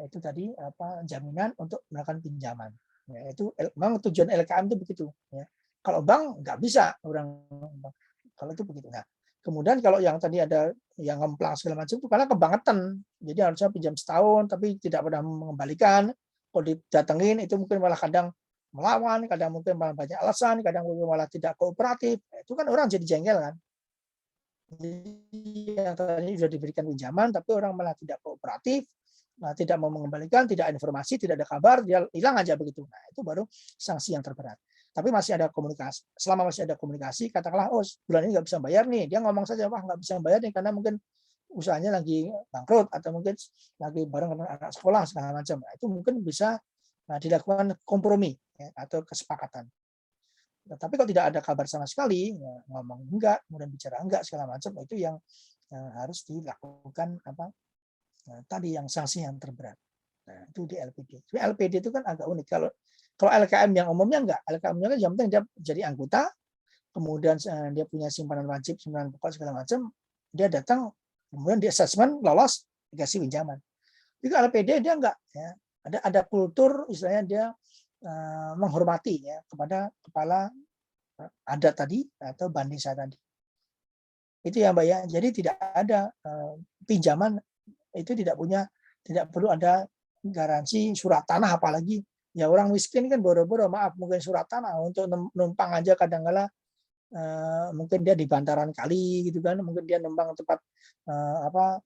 itu tadi jaminan untuk melakukan pinjaman. Ya, itu memang tujuan LKM itu begitu. Ya. Kalau bank nggak bisa orang bank. Kalau itu begitu. Nah, kemudian kalau yang tadi ada yang ngemplang segala macam itu karena kebangetan. Jadi harusnya pinjam setahun tapi tidak pernah mengembalikan. Kalau didatengin itu mungkin malah kadang melawan, kadang mungkin malah banyak alasan, kadang mungkin malah tidak kooperatif. Itu kan orang jadi jengkel kan. Jadi yang tadi sudah diberikan pinjaman tapi orang malah tidak kooperatif, nah, tidak mau mengembalikan, tidak informasi, tidak ada kabar, dia hilang aja begitu. Nah, itu baru sanksi yang terberat. Tapi masih ada komunikasi. Selama masih ada komunikasi, katakanlah, oh bulan ini nggak bisa bayar nih. Dia ngomong saja, wah nggak bisa bayar nih karena mungkin usahanya lagi bangkrut atau mungkin lagi bareng dengan anak sekolah segala macam. Nah, itu mungkin bisa dilakukan kompromi ya, atau kesepakatan. Nah, tapi kalau tidak ada kabar sama sekali, ya, ngomong enggak, kemudian bicara enggak segala macam, itu yang harus dilakukan tadi yang sanksi yang terberat. Nah, itu di LPD. Tapi LPD itu kan agak unik. Kalau LKM yang umumnya enggak, LKM-nya kan yang penting dia jadi anggota, kemudian dia punya simpanan wajib, simpanan pokok segala macam, dia datang, kemudian di assessment lolos, dikasih pinjaman. Tapi LPD dia enggak, ya. Ada kultur, istilahnya dia menghormati ya kepada kepala adat tadi atau bandesa tadi. Itu ya Mbak ya. Jadi tidak ada pinjaman itu tidak perlu ada garansi surat tanah, apalagi ya orang miskin kan boro-boro maaf mungkin surat tanah untuk numpang aja kadang-kala mungkin dia di bantaran kali gitu kan, mungkin dia numpang tempat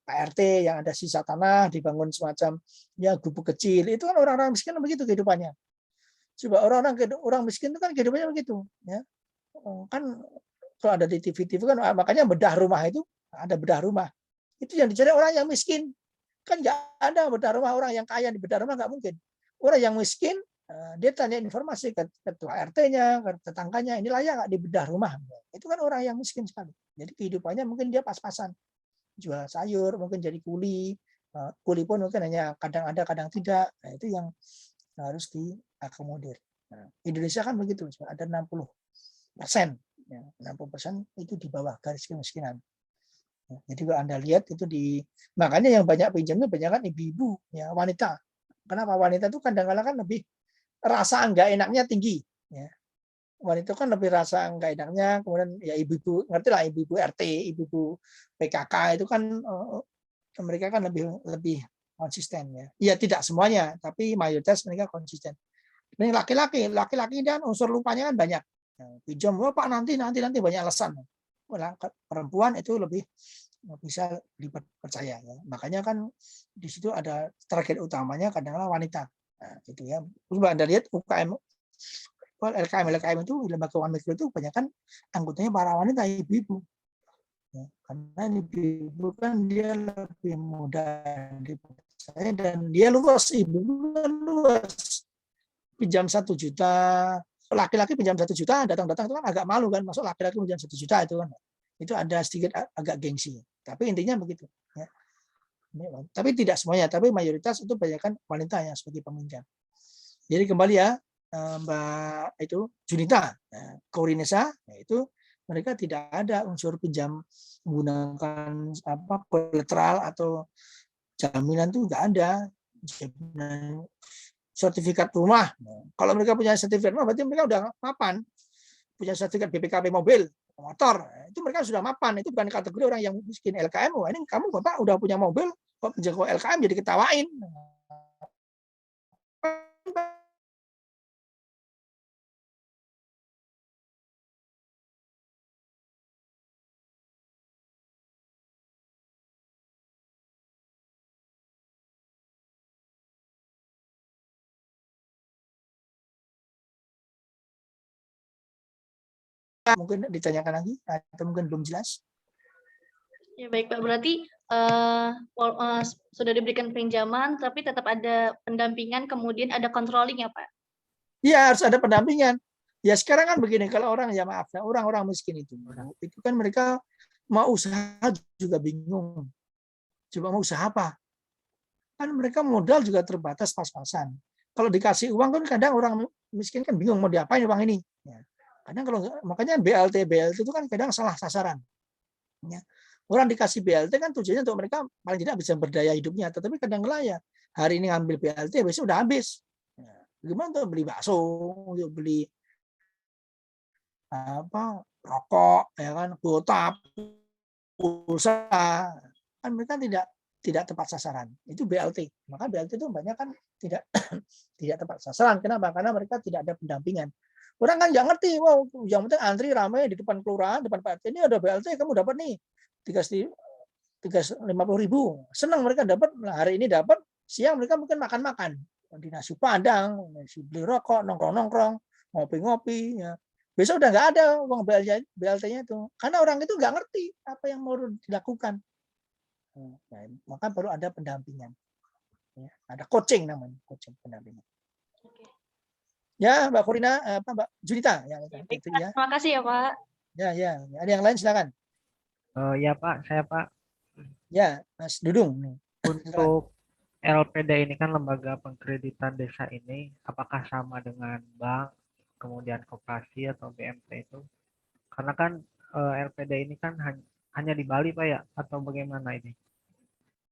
PRT yang ada sisa tanah dibangun semacam ya gubuk kecil. Itu kan orang-orang miskin begitu kehidupannya. Coba orang miskin itu kan kehidupannya begitu ya. Kan kalau ada di TV kan makanya bedah rumah itu ada bedah rumah. Itu yang dicari orang yang miskin. Kan nggak ada bedah rumah orang yang kaya di bedah rumah, nggak mungkin. Orang yang miskin dia tanya informasi ke ketua RT-nya, ke tetangganya, ini layak nggak di bedah rumah. Itu kan orang yang miskin sekali. Jadi kehidupannya mungkin dia pas-pasan. Jual sayur, mungkin jadi kuli. Kuli pun mungkin hanya kadang ada, kadang tidak. Nah, itu yang harus diakomodir. Nah, Indonesia kan begitu, ada 60%, ya, 60% itu di bawah garis kemiskinan. Ya, jadi kalau Anda lihat itu makanya yang banyak pinjamnya banyak kan ibu-ibu, ya wanita. Kenapa wanita itu kadang-kadang kan lebih rasa enggak enaknya tinggi. Ya. Wanita kan lebih rasa enggak enaknya, kemudian ya ibu-ibu ngerti lah ibu-ibu RT, ibu-ibu PKK itu kan mereka kan lebih konsisten ya. Ya tidak semuanya, tapi mayoritas mereka konsisten. Ini laki-laki dan unsur lupanya kan banyak. Pinjam, oh, Pak nanti banyak alasan. Perempuan itu lebih bisa dipercaya ya. Makanya kan di situ ada target utamanya kadang-kadang wanita. Nah, gitu ya. Coba Anda lihat UKM LKM itu lembaga keuangan mikro itu kebanyakan anggotanya para wanita, ibu-ibu. Ya, karena ibu kan dia lebih mudah dipercaya dan dia luas, ibu kan luas. Pinjam 1 juta, laki-laki pinjam 1 juta, datang-datang itu kan agak malu kan, masuk laki-laki pinjam 1 juta itu kan, itu ada sedikit agak gengsi. Tapi intinya begitu. Ya. Tapi tidak semuanya, tapi mayoritas itu banyakkan wanita yang sebagai peminjam. Jadi kembali ya Mbak itu Junita, Kaurinesa, itu mereka tidak ada unsur pinjam menggunakan kolateral atau jaminan itu nggak ada. Jaminan sertifikat rumah. Kalau mereka punya sertifikat rumah, berarti mereka udah mapan. Punya sertifikat BPKB mobil, motor, itu mereka sudah mapan. Itu bukan kategori orang yang miskin LKM. Wah, ini kamu Bapak udah punya mobil, kok penjaga LKM jadi ketawain. Mungkin ditanyakan lagi atau mungkin belum jelas. Ya baik Pak, berarti sudah diberikan pinjaman tapi tetap ada pendampingan, kemudian ada controlling ya Pak? Iya, harus ada pendampingan. Ya sekarang kan begini, kalau orang ya maaf ya, orang-orang miskin itu kan mereka mau usaha juga bingung. Coba mau usaha apa? Kan mereka modal juga terbatas pas-pasan. Kalau dikasih uang kan kadang orang miskin kan bingung mau diapain uang ini. Ya. Kadang kalau makanya BLT itu kan kadang salah sasaran. Ya. Orang dikasih BLT kan tujuannya untuk mereka paling tidak bisa berdaya hidupnya, tetapi kadang-kadang ya hari ini ngambil BLT besok udah habis. Ya. Gimana untuk beli bakso, untuk beli rokok, ya kan, kuota, pulsa, kan mereka tidak tepat sasaran. Itu BLT. Maka BLT itu banyak kan tidak tidak tepat sasaran. Kenapa? Karena mereka tidak ada pendampingan. Orang kan nggak ngerti, wow, yang penting antri ramai di depan kelurahan, depan Pak RT, ini ada BLT, kamu dapat nih 350.000. Senang mereka dapat, hari ini dapat, siang mereka mungkin makan-makan di nasi padang, beli rokok, nongkrong-nongkrong, ngopi-ngopi, ya. Besok udah nggak ada uang BLT-nya itu, karena orang itu nggak ngerti apa yang mau dilakukan. Nah, maka perlu ada pendampingan, ya, ada coaching namanya, coaching pendampingan. Ya, Mbak Korina, Mbak Junita, ya, itu ya. Terima kasih ya Pak. Ya, ada yang lain silakan. Ya Pak, saya Pak. Ya, Mas Dudung. Untuk LPD ini kan lembaga pengkreditan desa ini, apakah sama dengan bank, kemudian koperasi atau BMT itu? Karena kan LPD ini kan hanya di Bali Pak ya, atau bagaimana ini?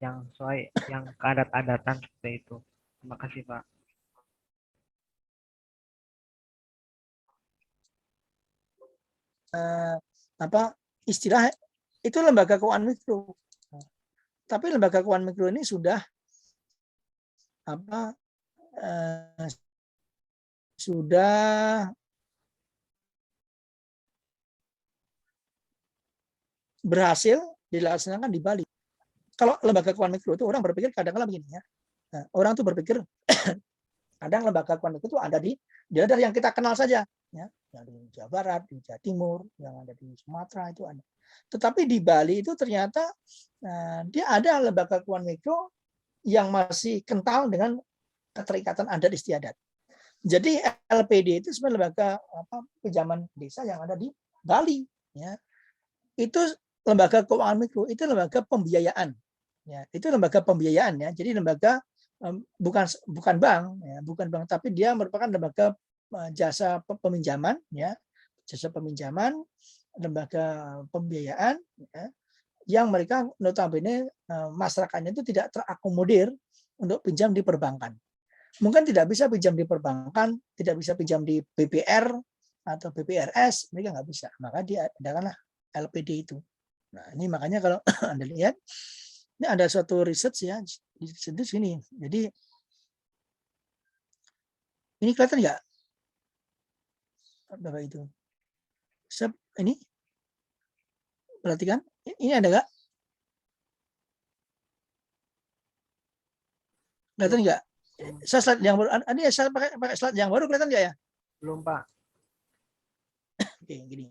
Yang sesuai, yang keadat-adatan seperti itu. Terima kasih Pak. Istilah itu lembaga keuangan mikro. Tapi lembaga keuangan mikro ini sudah berhasil dilaksanakan di Bali. Kalau lembaga keuangan mikro itu orang berpikir kadang-kadang begini ya. Nah, orang tuh berpikir kadang lembaga keuangan mikro itu ada di daerah yang kita kenal saja, ya, yang di Jawa Barat, di Jawa Timur, yang ada di Sumatera itu ada. Tetapi di Bali itu ternyata dia ada lembaga keuangan mikro yang masih kental dengan keterikatan adat istiadat. Jadi LPD itu sebenarnya lembaga pinjaman desa yang ada di Bali, ya. Itu lembaga keuangan mikro, itu lembaga pembiayaan, ya. Itu lembaga pembiayaan, ya. Jadi lembaga bukan bank, ya, bukan bank, tapi dia merupakan lembaga jasa peminjaman, ya, jasa peminjaman, lembaga pembiayaan, ya, yang mereka notabene masyarakatnya itu tidak terakomodir untuk pinjam di perbankan. Mungkin tidak bisa pinjam di perbankan, tidak bisa pinjam di BPR atau BPRS, mereka nggak bisa. Maka dia adalah LPD itu. Nah, ini makanya kalau Anda lihat, ini ada suatu research ya di sini. Jadi ini kelihatan nggak, Bapak itu? Ini perhatikan, ini ada nggak? Kelihatan nggak? Slide yang baru, ini saya pakai slide yang baru, kelihatan nggak ya? Belum Pak. Oke, gini.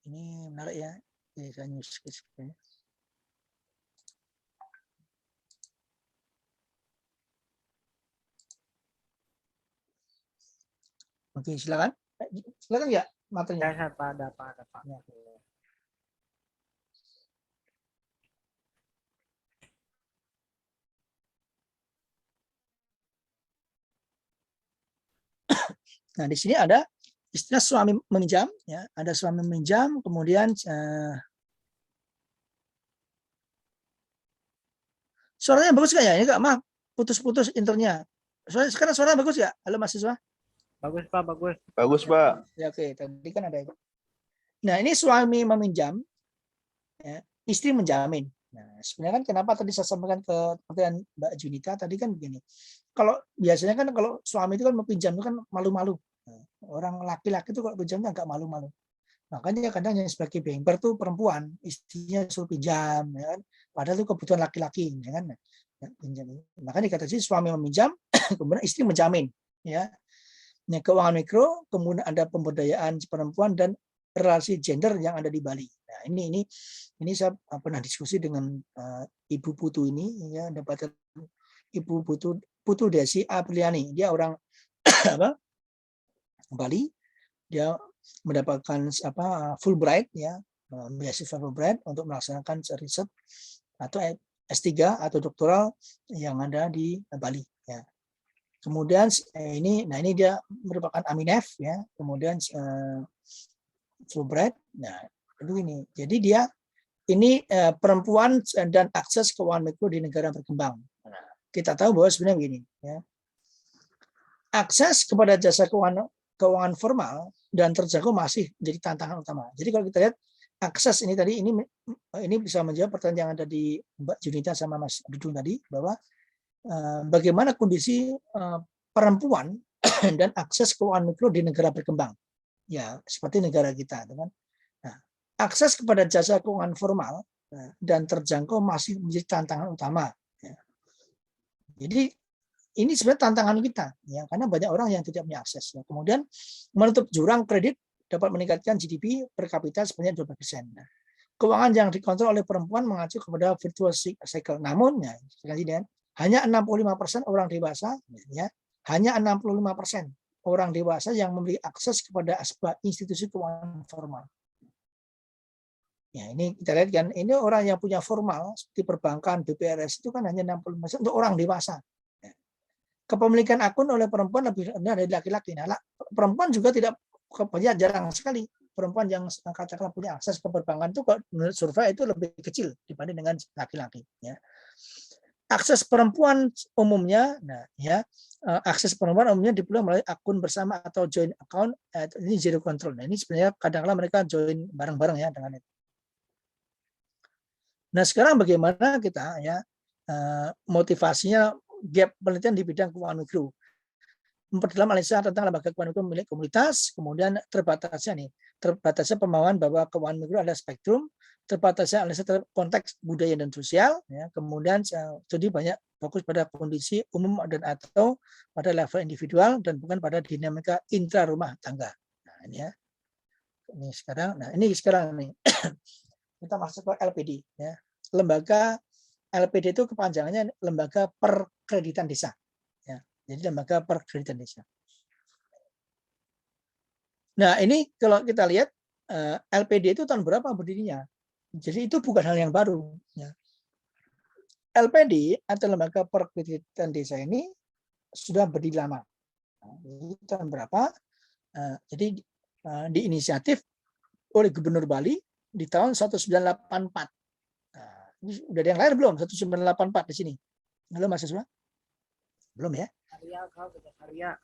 Ini menarik ya. Oke, saya news. Oke, silakan. Silakan nggak materinya? Ada Pak, ada Pak. Ya. Nah, di sini ada istilah suami meminjam, ya, ada suami meminjam, kemudian suaranya bagus nggak ya? Ini Kak, maaf, putus-putus internya. Sekarang suara bagus ya? Halo mahasiswa? Bagus Pak, bagus. Bagus Pak. Ya, oke, tadi kan ada. Nah, ini suami meminjam, ya, istri menjamin. Nah, sebenarnya kan kenapa tadi saya sampaikan ke pertanyaan Mbak Junita tadi kan begini. Kalau biasanya kan kalau suami itu kan meminjam itu kan malu-malu. Nah, orang laki-laki itu kalau pinjamnya agak malu-malu. Makanya kadang yang sebagai banker tuh perempuan, istrinya suruh pinjam, ya kan? Padahal itu kebutuhan laki-laki, ya kan? Ya, pinjam. Makanya dikatakan suami meminjam, kemudian istri menjamin, ya. Nah, keuangan mikro, kemudian ada pemberdayaan perempuan dan relasi gender yang ada di Bali. Nah, ini saya pernah diskusi dengan Ibu Putu ini, ya, dapat Ibu Putu Desi Apriliani. Dia orang Bali. Dia mendapatkan Fulbright, ya, beasiswa Fulbright untuk melaksanakan riset atau S3 atau doktoral yang ada di Bali, ya. Kemudian ini dia merupakan Aminef, ya, kemudian Fulbright. Nah, itu ini. Jadi dia ini perempuan dan akses keuangan mikro di negara berkembang. Nah, kita tahu bahwa sebenarnya begini, ya. akses kepada jasa keuangan formal dan terjangkau masih menjadi tantangan utama. Jadi kalau kita lihat akses ini tadi, ini bisa menjawab pertanyaan yang ada di Mbak Junita sama Mas Dudung tadi, bahwa bagaimana kondisi perempuan dan akses keuangan mikro di negara berkembang, ya seperti negara kita, kan? Nah, akses kepada jasa keuangan formal dan terjangkau masih menjadi tantangan utama. Ya. Jadi ini sebenarnya tantangan kita, ya, karena banyak orang yang tidak punya akses. Ya. Kemudian menutup jurang kredit dapat meningkatkan GDP per kapita sebanyak 12%. Nah, keuangan yang dikontrol oleh perempuan mengacu kepada virtuous cycle. Namun, ya, hanya 65% orang dewasa, ya, hanya 65% orang dewasa yang memiliki akses kepada sebuah institusi keuangan formal. Ya, ini kita lihat kan, ini orang yang punya formal seperti perbankan, BPRS itu kan hanya 65% untuk orang dewasa. Ya. Kepemilikan akun oleh perempuan lebih rendah dari laki-laki. Nah, perempuan juga tidak jarang sekali perempuan yang katakanlah punya akses ke perbankan itu menurut survei itu lebih kecil dibanding dengan laki-laki. Ya. Akses perempuan umumnya, akses perempuan umumnya diperoleh melalui akun bersama atau joint account, ini zero control. Nah, ini sebenarnya kadang-kadang mereka join bareng-bareng ya dengan itu. Nah, sekarang bagaimana kita ya motivasinya gap penelitian di bidang keuangan mikro. Memperdalam analisa tentang lembaga keuangan mikro milik komunitas, kemudian terbatasnya pemahaman bahwa keuangan mikro adalah spektrum, terbatasnya analisa terhadap konteks budaya dan sosial, ya, kemudian studi banyak fokus pada kondisi umum dan atau pada level individual dan bukan pada dinamika intra rumah tangga. Nah, ini ya. Ini sekarang nih. Kita masuk ke LPD, ya. Lembaga LPD itu kepanjangannya Lembaga Perkreditan Desa. Ya. Jadi Lembaga Perkreditan Desa. Nah, ini kalau kita lihat LPD itu tahun berapa berdirinya? Jadi itu bukan hal yang baru. Ya. LPD atau Lembaga Perkreditan Desa ini sudah berdiri lama. Nah, ini tahun berapa? Jadi diinisiatif oleh Gubernur Bali di tahun 1984. Nah, ini udah ada yang lahir belum? 1984 di sini. Halo mahasiswa? Belum ya? Karya.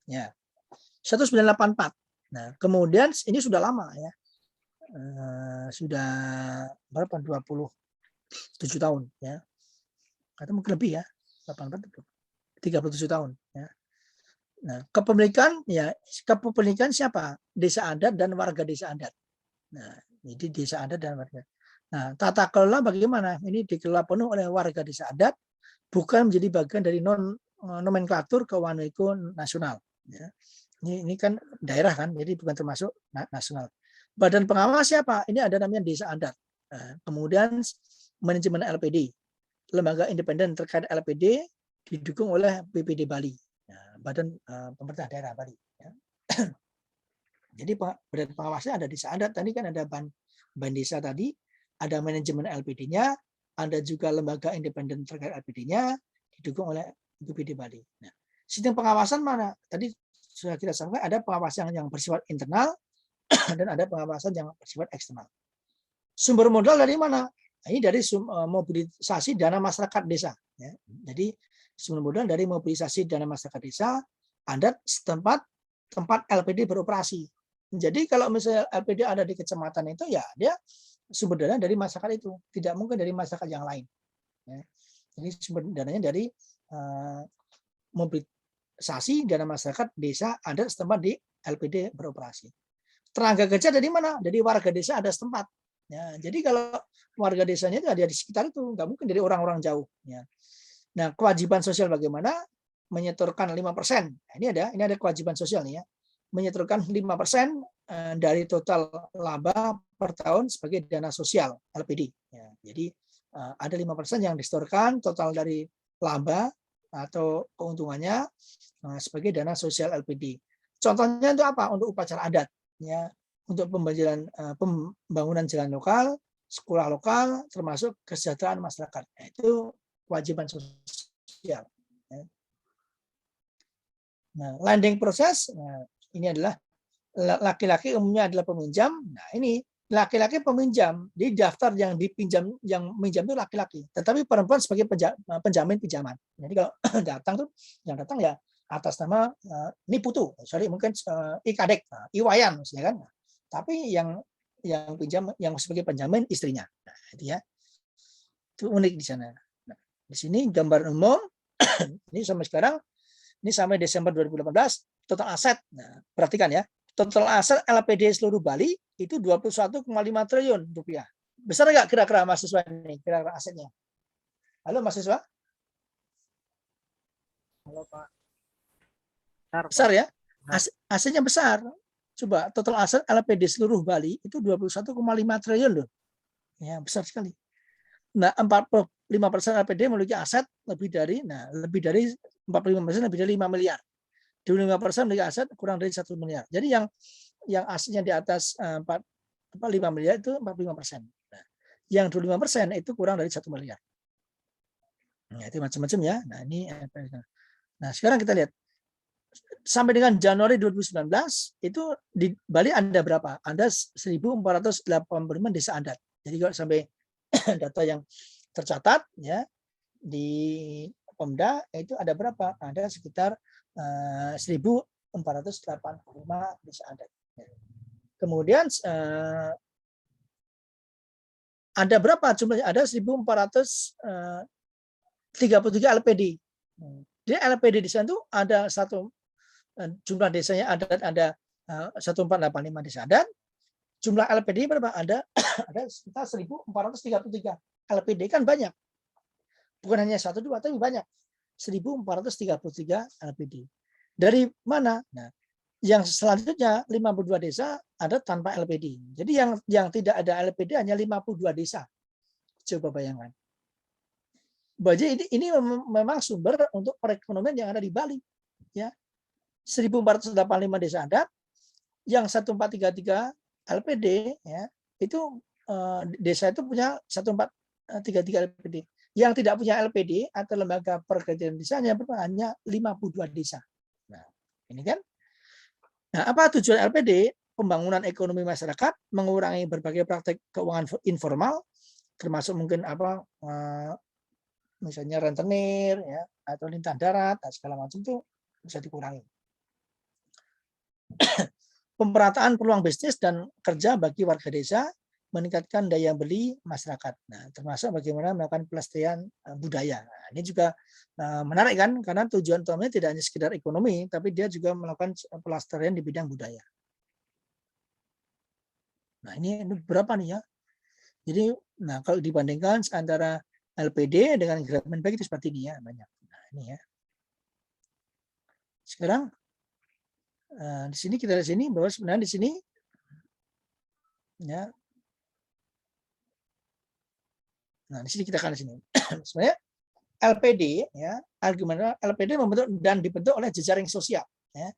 Ya. 1984. Nah, kemudian ini sudah lama ya. Sudah berapa? 27 tahun ya. Atau mungkin lebih ya. 37 tahun ya. Nah, kepemilikan siapa? Desa adat dan warga desa adat. Nah, jadi desa adat dan warga. Nah, tata kelola bagaimana? Ini dikelola penuh oleh warga desa adat, bukan menjadi bagian dari nomenklatur keuangan mikro nasional. Ya. Ini kan daerah kan, jadi bukan termasuk nasional. Badan pengawas siapa? Ini ada namanya desa adat. Nah, kemudian manajemen LPD, lembaga independen terkait LPD didukung oleh BPD Bali, Badan Pemerintah Daerah Bali. Ya. Jadi badan pengawasnya ada desa adat, tadi kan ada ban desa tadi, ada manajemen LPD-nya, ada juga lembaga independen terkait LPD-nya, didukung oleh BPD Bali. Nah, sistem pengawasan mana? Tadi sudah kita sampaikan, ada pengawasan yang bersifat internal dan ada pengawasan yang bersifat eksternal. Sumber modal dari mana? Nah, ini dari mobilisasi dana masyarakat desa. Ya. Jadi sumber modal dari mobilisasi dana masyarakat desa, adat tempat LPD beroperasi. Jadi kalau misalnya LPD ada di kecamatan itu, ya dia sumber dana dari masyarakat itu, tidak mungkin dari masyarakat yang lain. Ya. Jadi sumber dananya dari mobilisasi dana masyarakat desa ada setempat di LPD beroperasi. Tenaga kerja dari mana? Dari warga desa ada setempat. Ya, jadi kalau warga desanya itu ada di sekitar itu, nggak mungkin dari orang-orang jauh. Ya. Nah, kewajiban sosial bagaimana? Menyetorkan 5%. Nah, ini ada kewajiban sosial nih ya. Menyetorkan 5% dari total laba per tahun sebagai dana sosial LPD. Ya, jadi ada 5% yang disetorkan total dari laba atau keuntungannya sebagai dana sosial LPD. Contohnya itu apa? Untuk upacara adat, ya, untuk pembangunan jalan lokal, sekolah lokal, termasuk kesejahteraan masyarakat. Nah, itu kewajiban sosial. Nah, lending proses, ini adalah laki-laki umumnya adalah peminjam. Nah, ini laki-laki peminjam di daftar yang minjam itu laki-laki, tetapi perempuan sebagai penjamin pinjaman. Jadi kalau yang datang ya atas nama ini Putu, sorry mungkin Ikadek, Iwayan misalnya kan. Tapi yang pinjam yang sebagai penjamin istrinya. Nah, itu ya. Itu unik di sana. Nah, di sini gambar umum ini sampai sekarang, ini sampai Desember 2018 total aset. Nah, perhatikan ya. Total aset LPD seluruh Bali itu 21,5 triliun rupiah. Besar nggak kira-kira mahasiswa ini? Kira-kira asetnya? Halo mahasiswa? Halo Pak. Besar, Besar Pak. ya? Asetnya besar. Coba total aset LPD seluruh Bali itu 21,5 triliun loh. Ya, besar sekali. Nah, 45% LPD memiliki aset lebih dari 45% lebih dari 5 miliar. 25% memiliki aset kurang dari 1 miliar. Jadi yang asetnya di atas 5 miliar itu 45%. Nah, yang 25% itu kurang dari 1 miliar. Nah, itu macam-macam ya. Nah, ini sekarang kita lihat sampai dengan Januari 2019 itu di Bali ada berapa? Ada 1.485 desa adat. Jadi kalau sampai data yang tercatat ya di Pemda itu ada berapa? Ada sekitar 1.485 desa adat. Kemudian ada berapa jumlahnya? Ada 1.433 LPD. Jadi LPD di sana itu ada jumlah desanya ada 1.485 desa adat. Jumlah LPD berapa? Ada sekitar 1.433. LPD kan banyak. Bukan hanya 1, 2, tapi banyak. 1.433 LPD. Dari mana? Nah, yang selanjutnya 52 desa ada tanpa LPD. Jadi yang tidak ada LPD hanya 52 desa. Coba bayangkan. Jadi ini memang sumber untuk perekonomian yang ada di Bali. Ya, 1.485 desa adat, yang 1.433 LPD, ya, itu desa itu punya 1.433 LPD. Yang tidak punya LPD atau lembaga perkerjaan desanya hanya 52 desa. Nah, ini kan. Nah, apa tujuan LPD? Pembangunan ekonomi masyarakat, mengurangi berbagai praktek keuangan informal, termasuk mungkin misalnya rentenir, ya, atau lintah darat, segala macam itu bisa dikurangi. Pemerataan peluang bisnis dan kerja bagi warga desa, meningkatkan daya beli masyarakat. Nah, termasuk bagaimana melakukan pelestarian budaya. Nah, ini juga menarik kan, karena tujuan utamanya tidak hanya sekedar ekonomi, tapi dia juga melakukan pelestarian di bidang budaya. Nah, ini berapa nih ya? Jadi, nah kalau dibandingkan antara LPD dengan Gramen Bank itu seperti ini ya, banyak. Nah, ini ya. Sekarang di sini kita lihat sini bahwa sebenarnya di sini ya. Nah, di sini kita akan di sini. Sebenarnya LPD ya, argumen LPD membentuk dan dibentuk oleh jejaring sosial ya.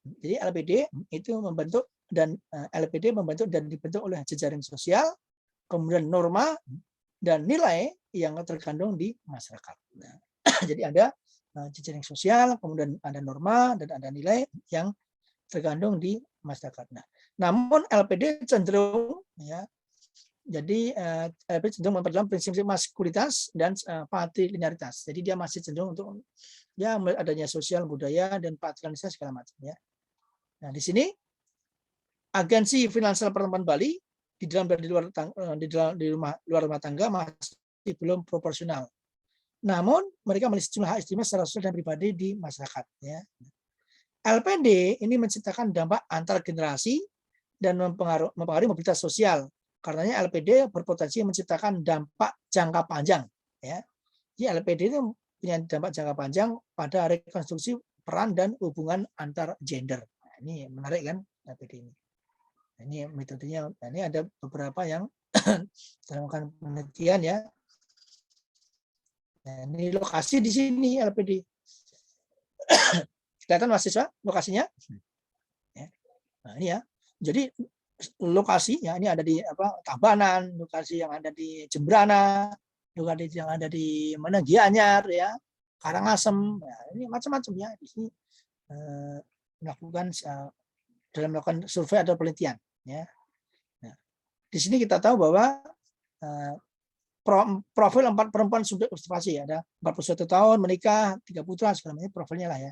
Jadi LPD itu membentuk dan LPD membentuk dan dibentuk oleh jejaring sosial, kemudian norma dan nilai yang terkandung di masyarakat. Nah, jadi ada jejaring sosial, kemudian ada norma dan ada nilai yang terkandung di masyarakat. Nah, namun LPD cenderung ya, jadi LPD cenderung memperdalam prinsip maskulinitas dan patrilinearitas. Jadi dia masih cenderung untuk ya adanya sosial, budaya dan patrilinearitas segala macam ya. Nah, di sini agensi finansial pertempuran Bali di dalam dan di luar rumah tangga masih belum proporsional. Namun mereka memiliki sejumlah hak istimewa secara sosial dan pribadi di masyarakat. Ya. LPD ini menciptakan dampak antar generasi dan mempengaruhi mobilitas sosial. Karenanya LPD berpotensi menciptakan dampak jangka panjang. Ya. Jadi LPD itu punya dampak jangka panjang pada rekonstruksi peran dan hubungan antar gender. Nah, ini menarik kan LPD ini. Ini metodenya, ini ada beberapa yang melakukan penelitian ya. Nah, ini lokasi di sini LPD. Kelihatan mahasiswa lokasinya? Nah, ini ya. Jadi lokasi ya ini ada di Tabanan, lokasi yang ada di Jembrana, lokasi yang ada di mana Gianyar ya, Karangasem. Ya, ini macam-macam ya di sini melakukan dalam melakukan survei atau penelitian ya. Nah, di sini kita tahu bahwa profil 4 perempuan sudah observasi ya, ada 41 tahun menikah, 3 putra segala macam profilnya lah ya.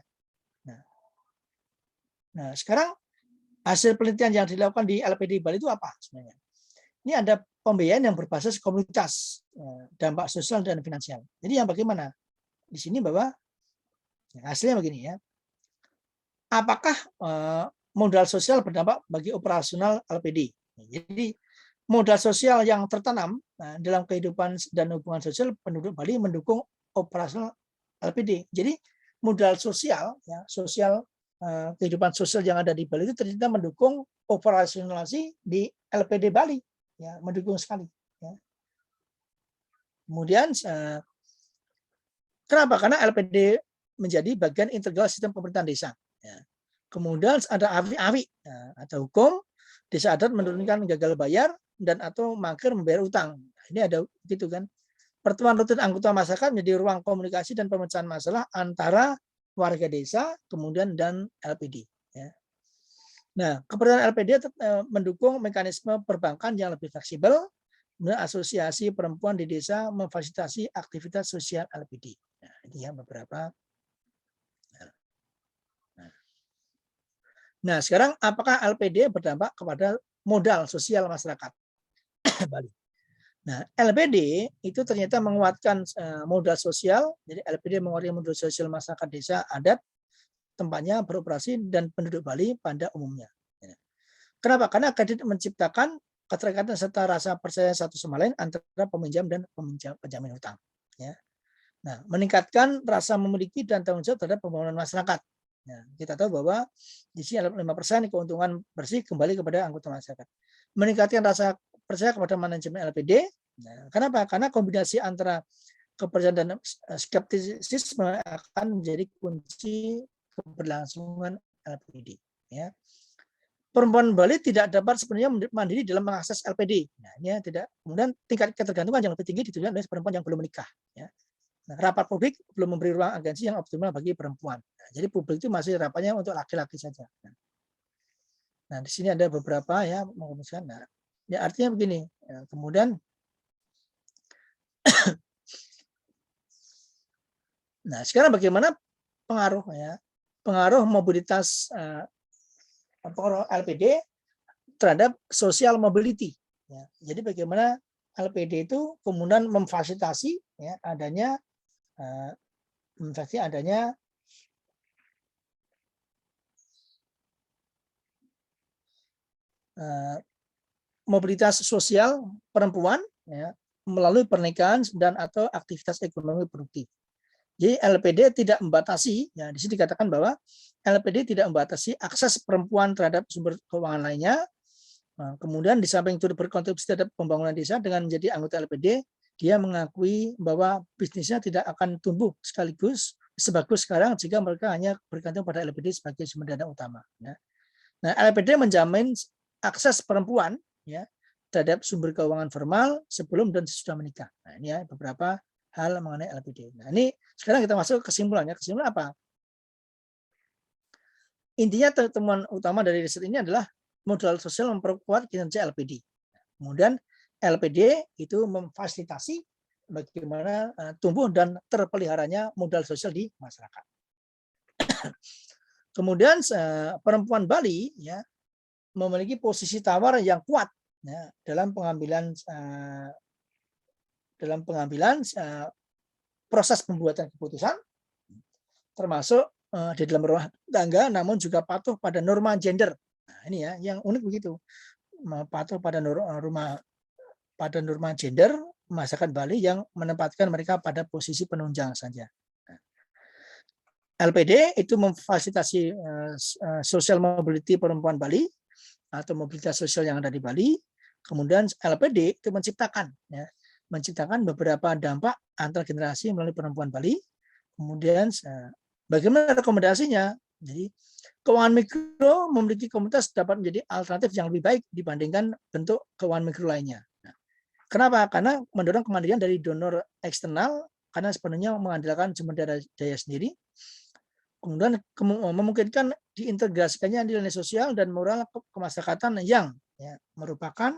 Nah, sekarang hasil penelitian yang dilakukan di LPD Bali itu apa sebenarnya? Ini ada pembiayaan yang berbasis komunitas, dampak sosial dan finansial. Jadi yang bagaimana? Di sini bahwa hasilnya begini ya. Apakah modal sosial berdampak bagi operasional LPD? Jadi modal sosial yang tertanam dalam kehidupan dan hubungan sosial penduduk Bali mendukung operasional LPD. Jadi modal sosial, ya, kehidupan sosial yang ada di Bali itu ternyata mendukung operasionalisasi di LPD Bali, ya, mendukung sekali. Ya. Kemudian kenapa? Karena LPD menjadi bagian integral sistem pemerintahan desa. Ya. Kemudian ada awi-awi atau hukum desa adat menurunkan gagal bayar dan atau mangkir membayar utang. Ini ada gitu kan. Pertemuan rutin anggota masyarakat menjadi ruang komunikasi dan pemecahan masalah antara warga desa kemudian dan LPD. Ya. Nah, keberadaan LPD mendukung mekanisme perbankan yang lebih fleksibel. Kemudian asosiasi perempuan di desa memfasilitasi aktivitas sosial LPD. Nah, ini ya beberapa. Nah, sekarang apakah LPD berdampak kepada modal sosial masyarakat Bali? Nah, LPD itu ternyata menguatkan modal sosial. Jadi LPD menguatkan modal sosial masyarakat desa adat tempatnya beroperasi dan penduduk Bali pada umumnya. Kenapa? Karena kredit menciptakan keterikatan serta rasa percaya satu sama lain antara peminjam dan penjamin hutang. Ya. Nah, meningkatkan rasa memiliki dan tanggung jawab terhadap pembangunan masyarakat. Nah, kita tahu bahwa di sini 5% keuntungan bersih kembali kepada anggota masyarakat. Meningkatkan rasa percaya kepada manajemen LPD. Nah, kenapa? Karena kombinasi antara kepercayaan dan skeptisisme akan menjadi kunci keberlangsungan LPD. Ya. Perempuan Bali tidak dapat sebenarnya mandiri dalam mengakses LPD. Nah, ini tidak. Kemudian tingkat ketergantungan yang lebih tinggi ditunjukkan oleh perempuan yang belum menikah. Ya. Nah, rapat publik belum memberi ruang agensi yang optimal bagi perempuan. Nah, jadi publik itu masih rapatnya untuk laki-laki saja. Nah, di sini ada beberapa ya mengumuskan. Nah, ya artinya begini. Ya, kemudian, nah sekarang bagaimana pengaruh ya? Pengaruh mobilitas LPD terhadap social mobility. Ya, jadi bagaimana LPD itu kemudian memfasilitasi ya, adanya mobilitas sosial perempuan ya, melalui pernikahan dan atau aktivitas ekonomi produktif. Jadi LPD tidak membatasi, ya di sini dikatakan bahwa LPD tidak membatasi akses perempuan terhadap sumber keuangan lainnya. Nah, kemudian di samping itu berkontribusi terhadap pembangunan desa dengan menjadi anggota LPD, dia mengakui bahwa bisnisnya tidak akan tumbuh sekaligus sebagus sekarang jika mereka hanya bergantung pada LPD sebagai sumber dana utama. Ya. Nah, LPD menjamin akses perempuan ya terhadap sumber keuangan formal sebelum dan sesudah menikah. Nah, ini ya beberapa hal mengenai LPD. Nah, ini sekarang kita masuk ke kesimpulannya. Kesimpulan apa? Intinya temuan utama dari riset ini adalah modal sosial memperkuat kinerja LPD. Kemudian LPD itu memfasilitasi bagaimana tumbuh dan terpeliharanya modal sosial di masyarakat. Kemudian perempuan Bali ya memiliki posisi tawar yang kuat ya, dalam pengambilan proses pembuatan keputusan, termasuk di dalam rumah tangga, namun juga patuh pada norma gender. Nah, ini ya yang unik begitu, patuh pada norma gender masyarakat Bali yang menempatkan mereka pada posisi penunjang saja. LPD itu memfasilitasi social mobility perempuan Bali atau mobilitas sosial yang ada di Bali. Kemudian LPD itu menciptakan beberapa dampak antar generasi melalui perempuan Bali. Kemudian bagaimana rekomendasinya? Jadi keuangan mikro memiliki komunitas dapat menjadi alternatif yang lebih baik dibandingkan bentuk keuangan mikro lainnya. Nah, kenapa? Karena mendorong kemandirian dari donor eksternal karena sepenuhnya mengandalkan sumber daya sendiri. Kemudian memungkinkan diintegrasikannya nilai sosial dan moral kemasyarakatan yang merupakan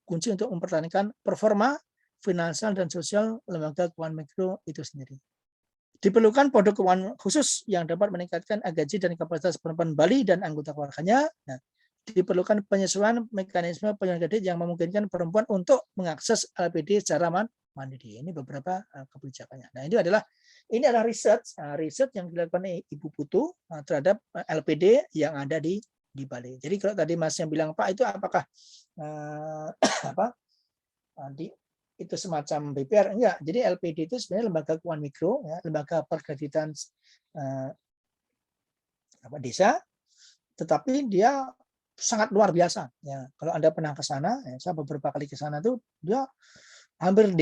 kunci untuk mempertahankan performa finansial dan sosial lembaga keuangan mikro itu sendiri. Diperlukan produk keuangan khusus yang dapat meningkatkan gaji dan kapasitas perempuan Bali dan anggota keluarganya. Nah, diperlukan penyesuaian mekanisme penyelenggaraan kredit yang memungkinkan perempuan untuk mengakses LPD secara mandiri. Ini beberapa kebijakannya. Nah, ini adalah riset yang dilakukan Ibu Putu terhadap LPD yang ada di Bali. Jadi kalau tadi Mas yang bilang, Pak, itu apakah itu semacam BPR? Enggak. Jadi LPD itu sebenarnya lembaga keuangan mikro, ya, lembaga perkreditan desa, tetapi dia sangat luar biasa. Ya, kalau Anda pernah ke sana, ya, saya beberapa kali ke sana tuh, dia hampir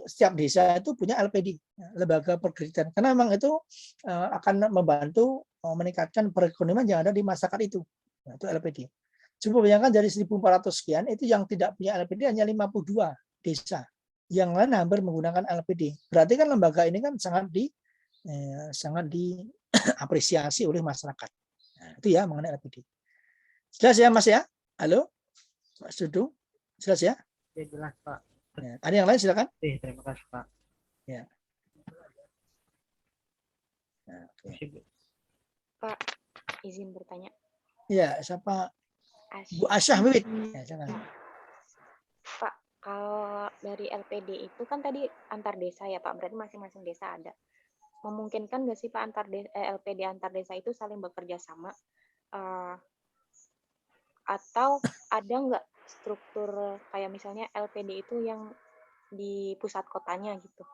setiap desa itu punya LPD, ya, lembaga perkreditan. Karena memang itu akan membantu meningkatkan perekonomian yang ada di masyarakat itu. Nah, itu LPD. Coba bayangkan dari 1.400 sekian, itu yang tidak punya LPD hanya 52 desa. Yang lain hampir menggunakan LPD. Berarti kan lembaga ini kan sangat diapresiasi oleh masyarakat. Nah, itu ya mengenai LPD. Jelas ya Mas ya? Halo? Pak Sudu? Jelas ya? Ya jelas Pak. Ya. Ada yang lain silakan. Terima kasih Pak. Ya. Nah, okay. Pak, izin bertanya. Ya, siapa? Bu Asyah Wiwit. Ya, Pak, kalau dari LPD itu kan tadi antar desa ya Pak, berarti masing-masing desa ada. Memungkinkan nggak sih Pak LPD antar desa itu saling bekerja sama? Atau ada nggak struktur kayak misalnya LPD itu yang di pusat kotanya gitu?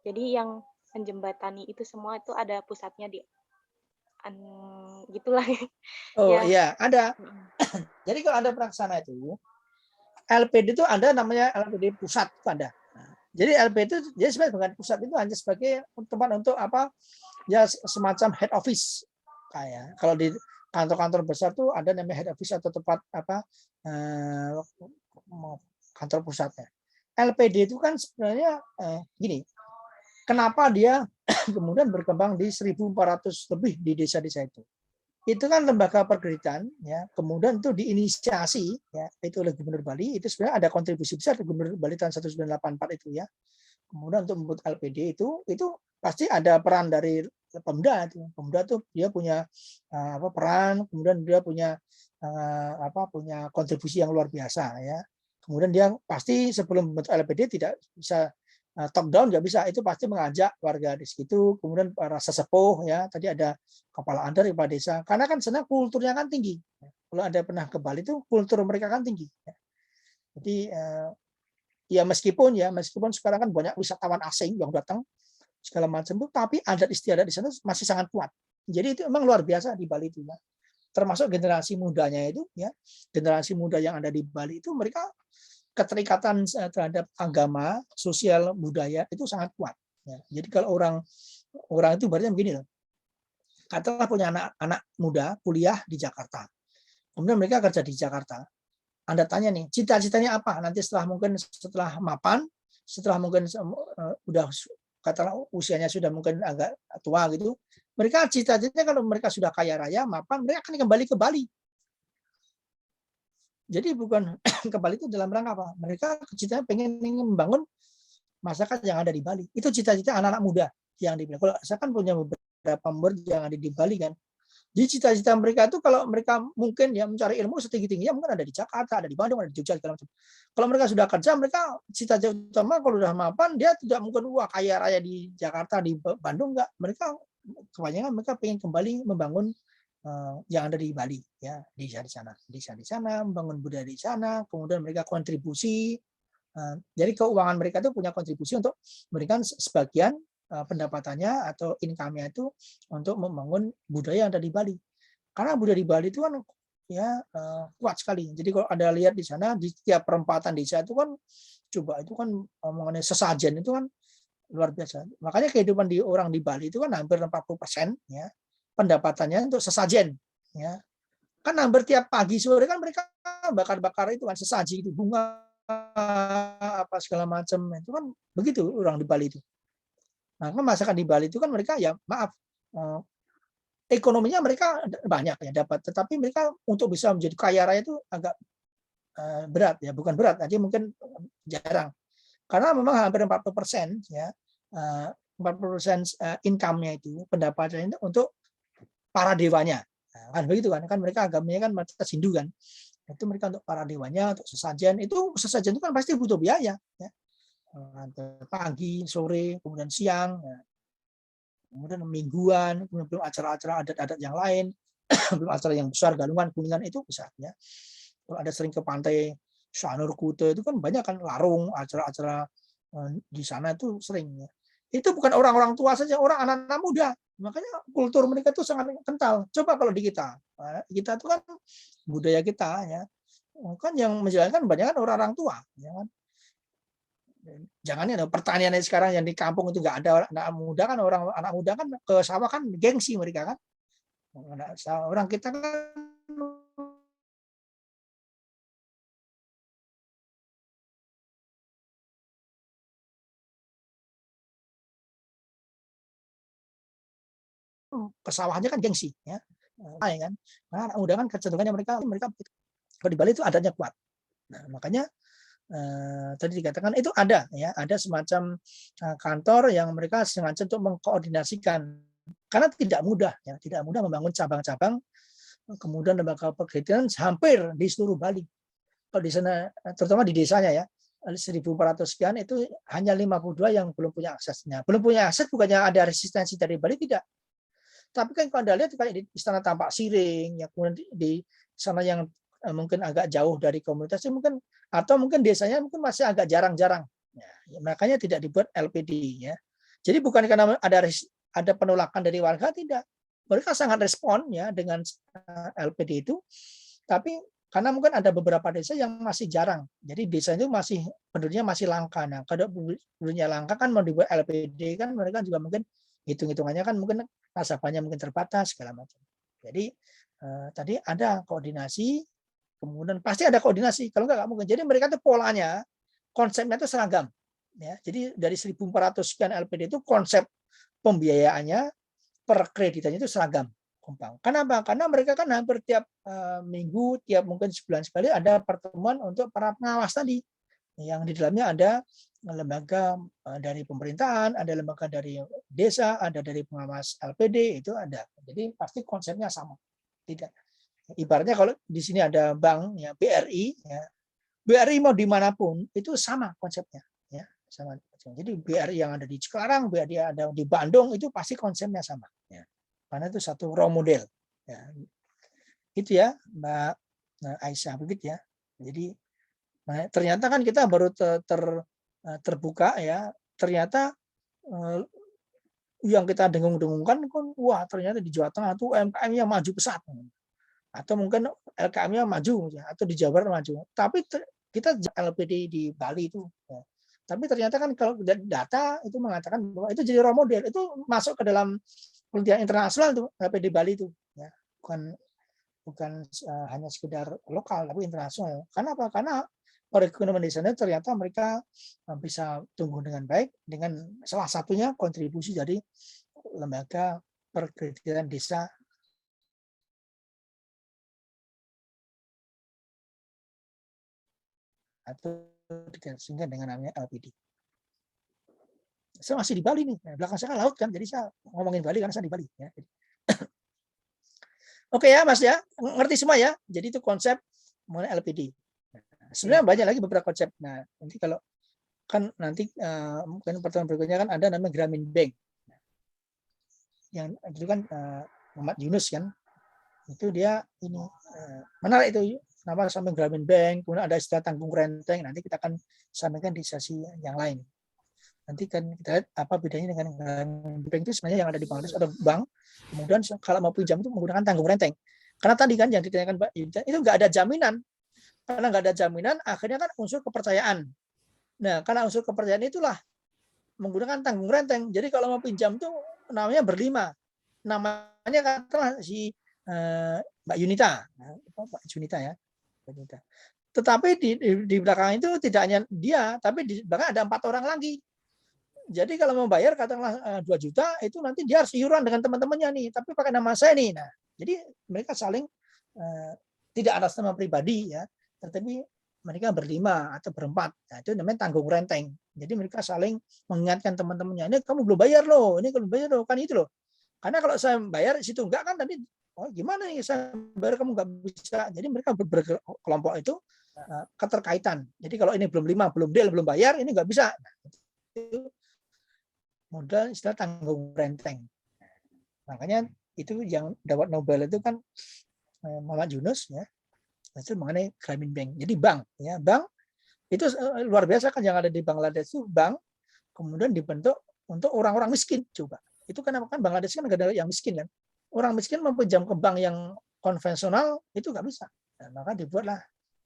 Jadi yang menjembatani itu semua itu ada pusatnya di gitulah. Oh ya. iya, ada. Jadi kalau Anda pernah ke sana itu, LPD itu ada namanya LPD pusat itu ada. Nah, jadi LPD itu jadi sebenarnya bukan pusat, itu hanya sebagai tempat untuk apa? Ya semacam head office. Kayak kalau di kantor-kantor besar tuh ada namanya head office atau tempat apa kantor pusatnya. LPD itu kan sebenarnya gini. Kenapa dia kemudian berkembang di 1.400 lebih di desa-desa itu? Itu kan lembaga perkreditan, ya. Kemudian itu diinisiasi, ya, itu oleh Gubernur Bali. Itu sebenarnya ada kontribusi besar dari Gubernur Bali tahun 1984 itu, ya. Kemudian untuk membuat LPD itu pasti ada peran dari Pemda itu. Pemda tuh dia punya peran, kemudian dia punya punya kontribusi yang luar biasa, ya. Kemudian dia pasti sebelum membentuk LPD tidak bisa top down, nggak bisa, itu pasti mengajak warga di situ, kemudian para sesepuh, ya, tadi ada kepala adat di desa, karena kan sebenarnya kulturnya kan tinggi. Kalau Anda pernah ke Bali itu kultur mereka kan tinggi. Jadi ya meskipun sekarang kan banyak wisatawan asing yang datang segala macam itu, tapi adat istiadat di sana masih sangat kuat. Jadi itu memang luar biasa di Bali itu, ya. Termasuk generasi mudanya itu, ya, generasi muda yang ada di Bali itu mereka keterikatan terhadap agama, sosial, budaya itu sangat kuat. Ya. Jadi kalau orang itu berarti begini loh, katakanlah punya anak muda kuliah di Jakarta, kemudian mereka kerja di Jakarta. Anda tanya nih, cita-citanya apa? Nanti setelah mapan, setelah mungkin udah katakanlah usianya sudah mungkin agak tua gitu, mereka cita-citanya kalau mereka sudah kaya raya, mapan, mereka akan kembali ke Bali. Jadi bukan ke Bali itu dalam rangka apa? Mereka cita-citanya pengen membangun masyarakat yang ada di Bali. Itu cita-cita anak-anak muda yang di Bali. Kalau saya kan punya beberapa murid yang ada di Bali kan. Jadi cita-cita mereka itu kalau mereka mungkin ya mencari ilmu setinggi-tingginya mungkin ada di Jakarta, ada di Bandung, ada di Jogja segala macam. Kalau mereka sudah kerja, mereka cita-cita utama kalau sudah mapan dia tidak mungkin kaya raya di Jakarta, di Bandung, enggak. Mereka kebanyakan mereka pengen kembali membangun yang ada di Bali, ya, di sana membangun budaya di sana, kemudian mereka kontribusi. Jadi keuangan mereka itu punya kontribusi untuk memberikan sebagian pendapatannya atau income-nya itu untuk membangun budaya yang ada di Bali. Karena budaya di Bali itu kan ya kuat sekali. Jadi kalau Anda lihat di sana di setiap perempatan desa itu kan coba itu kan mengenai sesajen itu kan luar biasa. Makanya kehidupan orang di Bali itu kan hampir 40% ya pendapatannya untuk sesajen, ya. Kan hampir tiap pagi sore kan mereka bakar-bakar itu kan sesaji itu, bunga apa segala macam, itu kan begitu orang di Bali itu. Nah, kan masyarakat di Bali itu kan mereka ya maaf ekonominya mereka banyak ya dapat, tetapi mereka untuk bisa menjadi kaya raya itu agak berat ya, bukan berat, aja mungkin jarang. Karena memang hampir 40% ya 40% income-nya itu, pendapatannya itu untuk para dewanya. Nah, kan begitu kan mereka agamanya kan mayoritas Hindu kan. Itu mereka untuk para dewanya, untuk sesajen itu kan pasti butuh biaya ya. Pagi, sore, kemudian siang, ya. Kemudian mingguan, kemudian belum acara-acara adat-adat yang lain, belum acara yang besar, galungan, kuningan itu besar ya. Kalau ada sering ke pantai Sanur Kute itu kan banyak kan larung, acara-acara di sana itu sering ya. Itu bukan orang-orang tua saja, orang anak-anak muda. Makanya kultur mereka itu sangat kental. Coba kalau di kita itu kan budaya kita ya, kan yang menjalankan banyak kan orang-orang tua, ya kan. Jangan ya pertanian sekarang yang di kampung itu nggak ada anak muda kan, anak muda kan ke sawah kan gengsi mereka kan. Orang kita kan kesawahannya kan gengsi ya. Kan karena anak muda kan kecenderungannya mereka kalau di Bali itu adatnya kuat. Nah, makanya tadi dikatakan itu ada ya, ada semacam kantor yang mereka sengaja untuk mengkoordinasikan karena tidak mudah ya, tidak mudah membangun cabang-cabang kemudian lembaga perkreditan hampir di seluruh Bali. Kalau di sana terutama di desanya ya 1.400 sekian itu hanya 52 yang belum punya aksesnya. Belum punya akses bukannya ada resistensi dari Bali, tidak. Tapi kan kalau Anda lihat kayak di Istana Tampak Siring, ya kemudian di sana yang mungkin agak jauh dari komunitasnya mungkin, atau mungkin desanya mungkin masih agak jarang-jarang. Ya, makanya tidak dibuat LPD ya. Jadi bukan karena ada penolakan dari warga, tidak. Mereka sangat respon ya dengan LPD itu, tapi karena mungkin ada beberapa desa yang masih jarang. Jadi desa itu masih penduduknya masih langka. Nah, kalau penduduknya langka kan mau dibuat LPD kan mereka juga mungkin hitung-hitungannya kan mungkin nasabahnya mungkin terbatas segala macam. Jadi tadi ada koordinasi, kemudian pasti ada koordinasi. Kalau nggak mungkin. Jadi mereka tuh polanya, konsepnya itu seragam. Ya, jadi dari 1.400 sekian LPD itu konsep pembiayaannya per kreditannya itu seragam. Kenapa? Karena mereka kan hampir tiap minggu, tiap mungkin sebulan sekali ada pertemuan untuk para pengawas tadi. Yang di dalamnya ada lembaga dari pemerintahan, ada lembaga dari desa, ada dari pengawas LPD, itu ada. Jadi pasti konsepnya sama. Tidak. Ibaratnya kalau di sini ada bank ya BRI ya. BRI mau dimanapun itu sama konsepnya ya, sama. Jadi BRI yang ada di Cikarang, BRI ada di Bandung itu pasti konsepnya sama ya. Karena itu satu role model ya. Itu ya Mbak Aisyah begitu ya. Jadi ternyata kan kita baru terbuka ya, ternyata yang kita dengung-dengungkan kan wah ternyata di Jawa Tengah tuh UMKM-nya maju pesat atau mungkin LKM-nya maju ya, atau di Jawa Barat maju. Tapi kita LPD di Bali itu ya. Tapi ternyata kan kalau data itu mengatakan bahwa itu jadi role model, itu masuk ke dalam penelitian internasional tuh LPD Bali itu ya. Bukan hanya sekedar lokal tapi internasional. Karena apa? Karena perekonomian di sana ternyata mereka bisa tumbuh dengan baik dengan salah satunya kontribusi dari lembaga perkreditan desa atau sehingga dengan namanya LPD. Saya masih di Bali nih, belakang saya kan laut kan, jadi saya ngomongin Bali karena saya di Bali. Ya. Oke ya Mas ya, ngerti semua ya. Jadi itu konsep mengenai LPD. Sebenarnya banyak lagi beberapa konsep. Nah, nanti kalau kan nanti mungkin pertemuan berikutnya kan ada namanya Grameen Bank. Yang itu kan Muhammad Yunus kan. Itu dia ini menarik itu kenapa sampai Grameen Bank, kemudian ada istilah tanggung renteng. Nanti kita akan sampaikan di sesi yang lain. Nanti kan kita lihat apa bedanya dengan Grameen Bank itu sebenarnya yang ada di Bangladesh ada bank. Kemudian kalau mau pinjam itu menggunakan tanggung renteng. Karena tadi kan yang ditanyakan Mbak Yunita itu nggak ada jaminan. Karena nggak ada jaminan, akhirnya kan unsur kepercayaan. Nah, karena unsur kepercayaan itulah menggunakan tanggung renteng. Jadi kalau mau pinjam tuh namanya berlima. Namanya katakanlah si Mbak Yunita, Mbak Yunita ya. Tetapi di belakang itu tidak hanya dia, tapi di belakang ada 4 orang lagi. Jadi kalau mau bayar katakanlah 2 juta itu nanti dia harus iuran dengan teman-temannya nih, tapi pakai nama saya nih. Nah, jadi mereka saling tidak atas nama pribadi ya, tetapi mereka berlima atau berempat. Nah, itu namanya tanggung renteng. Jadi mereka saling mengingatkan teman-temannya, ini kamu belum bayar loh, ini belum bayar loh, kan itu loh. Karena kalau saya bayar situ enggak kan nanti oh gimana nih saya bayar kamu nggak bisa. Jadi mereka berkelompok itu keterkaitan. Jadi kalau ini belum 5, belum deal, belum bayar, ini nggak bisa. Nah, itu modal istilah tanggung renteng. Makanya itu yang dapat Nobel itu kan Muhammad Yunus ya. Itu mengenai Grameen Bank. Jadi bank ya, bank itu luar biasa kan yang ada di Bangladesh itu bank kemudian dibentuk untuk orang-orang miskin coba. Itu kenapa kan Bangladesh kan negara yang miskin kan. Orang miskin meminjam ke bank yang konvensional itu nggak bisa. Nah, maka dibuatlah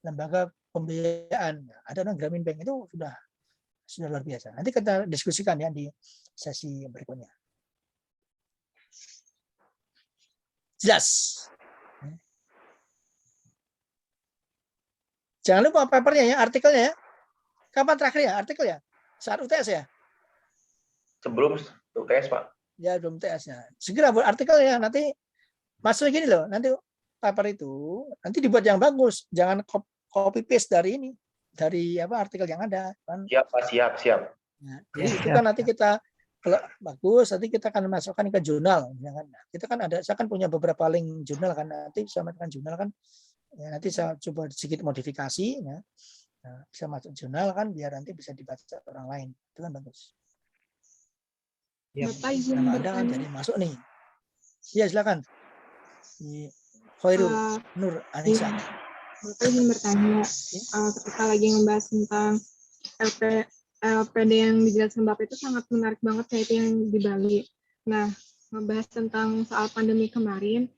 lembaga pembiayaan. Ada Grameen Bank itu sudah luar biasa. Nanti kita diskusikan ya di sesi berikutnya. Jelas. Jangan lupa papernya ya, artikelnya ya. Kapan terakhir ya artikel ya? Saat UTS ya? Sebelum UTS, Pak. Ya, belum UTS-nya. Segera buat artikel ya, nanti masuk gini loh, nanti paper itu nanti dibuat yang bagus, jangan copy paste dari ini, dari apa artikel yang ada. Kan? Siap, Pak, siap. Nah, jadi itu kan nanti kita kalau bagus, nanti kita akan masukkan ke jurnal. Kita kan ada, saya kan punya beberapa link jurnal kan, nanti saya masukkan jurnal kan. Ya, nanti saya coba sedikit modifikasi, ya. Nah, bisa masuk jurnal kan, biar nanti bisa dibaca orang lain. Itu kan bagus. Ya, Bapak izin Nama Anda kan bertanya. jadi masuk nih. Iya silakan. Khairul Nur Anissa. Bapak izin bertanya. Ketika lagi ngebahas tentang LPD yang dijelaskan Bapak itu sangat menarik banget ya, itu yang di Bali. Nah, ngebahas tentang soal pandemi kemarin,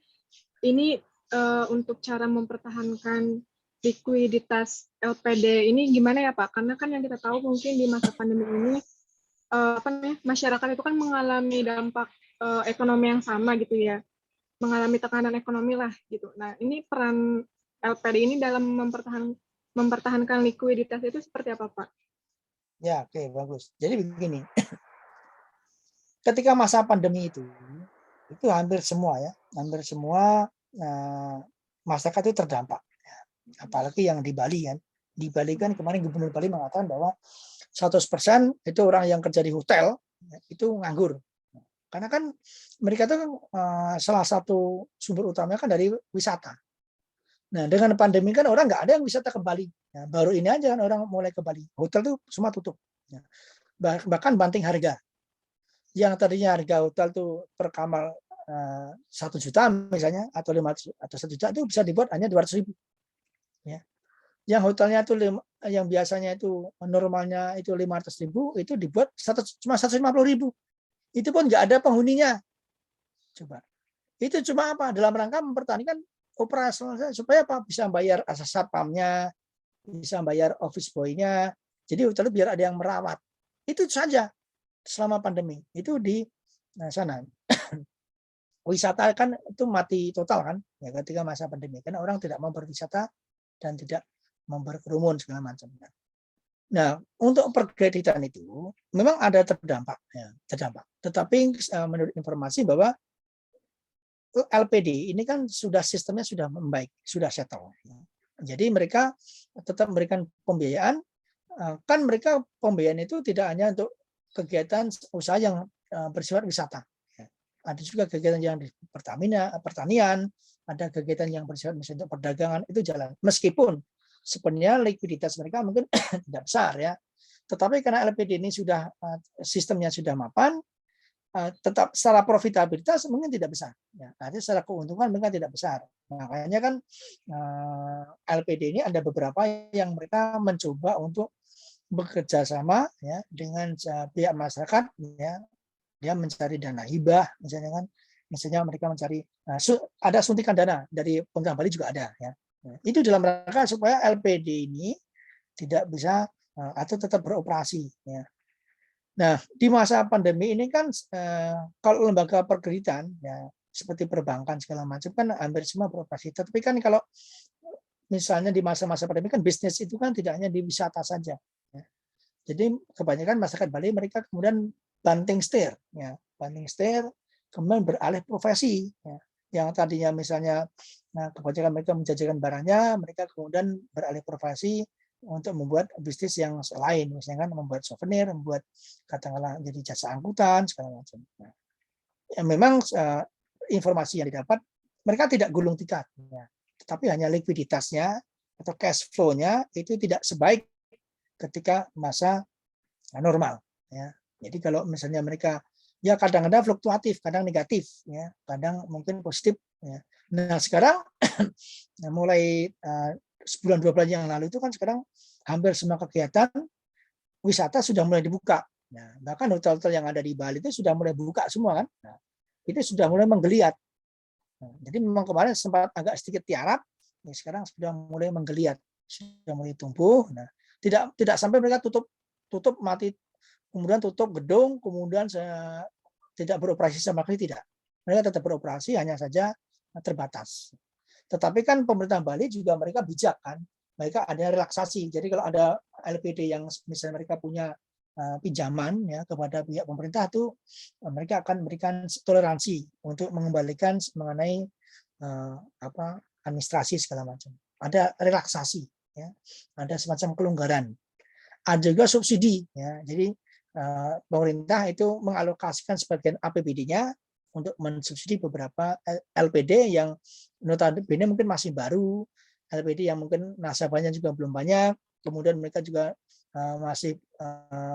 ini untuk cara mempertahankan likuiditas LPD ini gimana ya Pak? Karena kan yang kita tahu mungkin di masa pandemi ini masyarakat itu kan mengalami dampak ekonomi yang sama gitu ya, mengalami tekanan ekonomi lah gitu. Nah, ini peran LPD ini dalam mempertahankan likuiditas itu seperti apa Pak? Ya, oke, bagus. Jadi begini, ketika masa pandemi itu hampir semua masyarakat itu terdampak. Apalagi yang di Bali kan. Di Bali kan kemarin Gubernur Bali mengatakan bahwa 100% itu orang yang kerja di hotel itu nganggur. Karena kan mereka itu salah satu sumber utamanya kan dari wisata. Nah, dengan pandemi kan orang nggak ada yang wisata ke Bali. Nah, baru ini aja kan orang mulai ke Bali. Hotel itu semua tutup. Bahkan banting harga. Yang tadinya harga hotel itu per kamar 1 juta misalnya atau 500 atau 1 juta itu bisa dibuat hanya 200.000. Ya. Yang hotelnya itu yang biasanya itu normalnya itu 500.000 itu dibuat cuma 150.000. Itu pun nggak ada penghuninya. Coba. Itu cuma apa? Dalam rangka mempertahankan operasional supaya apa? Bisa bayar asas satpamnya, bisa bayar office boy-nya. Jadi hotel biar ada yang merawat. Itu saja selama pandemi. Itu di sana. Wisata kan itu mati total kan ya ketika masa pandemi karena orang tidak mau berwisata dan tidak mau berkerumun segala macam. Nah, untuk perkreditan itu memang ada terdampak. Tetapi menurut informasi bahwa LPD ini kan sudah sistemnya sudah membaik, sudah settle. Jadi mereka tetap memberikan pembiayaan. Kan mereka pembiayaan itu tidak hanya untuk kegiatan usaha yang bersifat wisata. Ada juga kegiatan yang di pertanian, ada kegiatan yang bersifat misalnya untuk perdagangan itu jalan. Meskipun sebenarnya likuiditas mereka mungkin tidak besar ya, tetapi karena LPD ini sudah sistemnya sudah mapan, tetap secara profitabilitas mungkin tidak besar. Ya, artinya secara keuntungan mereka tidak besar. Makanya kan LPD ini ada beberapa yang mereka mencoba untuk bekerja sama ya dengan pihak masyarakat ya. Dia mencari dana hibah, misalnya mereka mencari ada suntikan dana dari pemerintah Bali juga ada ya. Itu dalam rangka supaya LPD ini tidak bisa atau tetap beroperasi ya. Nah, di masa pandemi ini kan kalau lembaga perkreditan ya seperti perbankan segala macam kan hampir semua beroperasi. Tapi kan kalau misalnya di masa-masa pandemi kan bisnis itu kan tidak hanya di wisata saja. Ya. Jadi kebanyakan masyarakat Bali mereka kemudian banting setir, kemudian beralih profesi. Ya. Yang tadinya misalnya kebanyakan mereka menjajakan barangnya, mereka kemudian beralih profesi untuk membuat bisnis yang lain, misalnya kan membuat souvenir, membuat katakanlah jadi jasa angkutan segala macam. Nah, ya memang informasi yang didapat mereka tidak gulung tikar, ya. Tetapi hanya likuiditasnya atau cash flow-nya itu tidak sebaik ketika masa normal, ya. Jadi kalau misalnya mereka ya kadang-kadang fluktuatif, kadang negatif, ya, kadang mungkin positif, ya. Nah sekarang mulai sebulan 2 bulan yang lalu itu kan sekarang hampir semua kegiatan wisata sudah mulai dibuka. Nah, bahkan hotel-hotel yang ada di Bali itu sudah mulai buka semua kan. Nah, itu sudah mulai menggeliat. Nah, jadi memang kemarin sempat agak sedikit tiarap, ya sekarang sudah mulai menggeliat, sudah mulai tumbuh. Nah, tidak sampai mereka tutup mati, kemudian tutup gedung, kemudian tidak beroperasi sama sekali, tidak. Mereka tetap beroperasi, hanya saja terbatas. Tetapi kan pemerintah Bali juga mereka bijak kan, mereka ada relaksasi. Jadi kalau ada LPD yang misalnya mereka punya pinjaman ya kepada pihak pemerintah itu, mereka akan memberikan toleransi untuk mengembalikan mengenai administrasi segala macam. Ada relaksasi, ya, ada semacam kelonggaran. Ada juga subsidi, ya. Jadi pemerintah itu mengalokasikan sebagian APBD-nya untuk mensubsidi beberapa LPD yang notabene mungkin masih baru, LPD yang mungkin nasabahnya juga belum banyak, kemudian mereka juga masih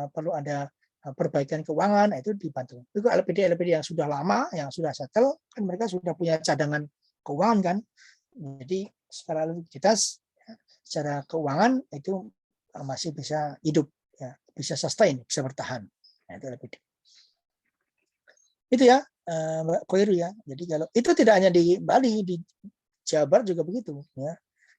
perlu ada perbaikan keuangan, itu dibantu. Itu LPD yang sudah lama, yang sudah settle, kan mereka sudah punya cadangan keuangan kan. Jadi secara likuiditas, secara keuangan itu masih bisa hidup, ya, bisa sustain, bisa bertahan. Nah, itu LPD. Itu ya, Mbak Koiru ya. Jadi kalau itu tidak hanya di Bali, di Jawa Barat juga begitu, ya.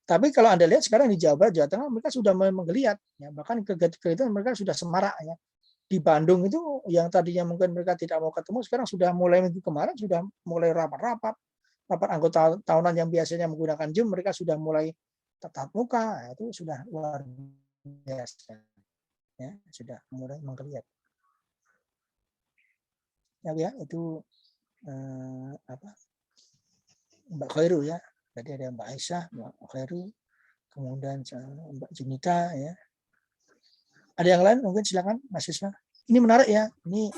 Tapi kalau Anda lihat sekarang di Jawa Barat, Jawa Tengah mereka sudah menggeliat, ya. Bahkan kegiatan mereka sudah semarak, ya. Di Bandung itu yang tadinya mungkin mereka tidak mau ketemu, sekarang sudah mulai minggu kemarin sudah mulai rapat anggota tahunan yang biasanya menggunakan Zoom, mereka sudah mulai tatap muka. Nah, itu sudah luar biasa, ya, sudah mulai menggeliat. Ya, itu Mbak Khairu ya. Tadi ada Mbak Aisyah, Mbak Khairu, kemudian Mbak Junita ya. Ada yang lain mungkin silakan Mas Isma. Ini menarik ya. Ini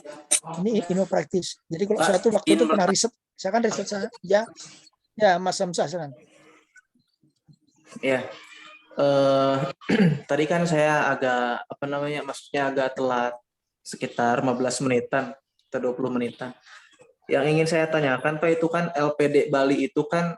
praktis. Jadi kalau suatu waktu itu pernah riset, saya kan riset saya ya Mas Samsa silakan. Ya. Tadi kan saya agak maksudnya agak telat sekitar 15 menitan atau 20 menitan. Yang ingin saya tanyakan Pak, itu kan LPD Bali itu kan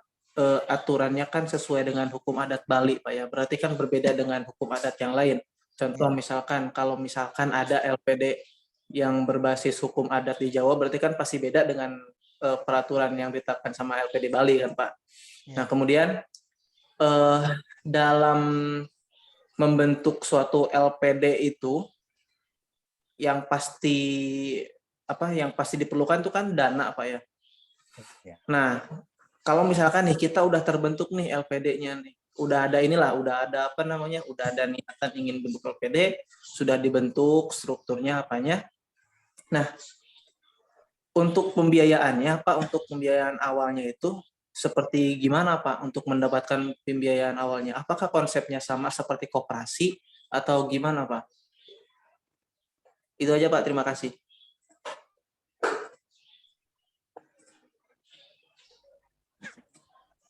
aturannya kan sesuai dengan hukum adat Bali Pak ya. Berarti kan berbeda dengan hukum adat yang lain. Contoh misalkan kalau misalkan ada LPD yang berbasis hukum adat di Jawa, berarti kan pasti beda dengan peraturan yang ditetapkan sama LPD Bali kan Pak. Nah kemudian dalam membentuk suatu LPD itu yang pasti diperlukan itu kan dana Pak ya. Nah kalau misalkan nih kita udah terbentuk nih LPD-nya nih, udah ada niatan ingin bentuk LPD, sudah dibentuk strukturnya apanya. Nah untuk pembiayaannya Pak, untuk pembiayaan awalnya itu seperti gimana Pak untuk mendapatkan pembiayaan awalnya? Apakah konsepnya sama seperti koperasi atau gimana Pak? Itu aja Pak, terima kasih.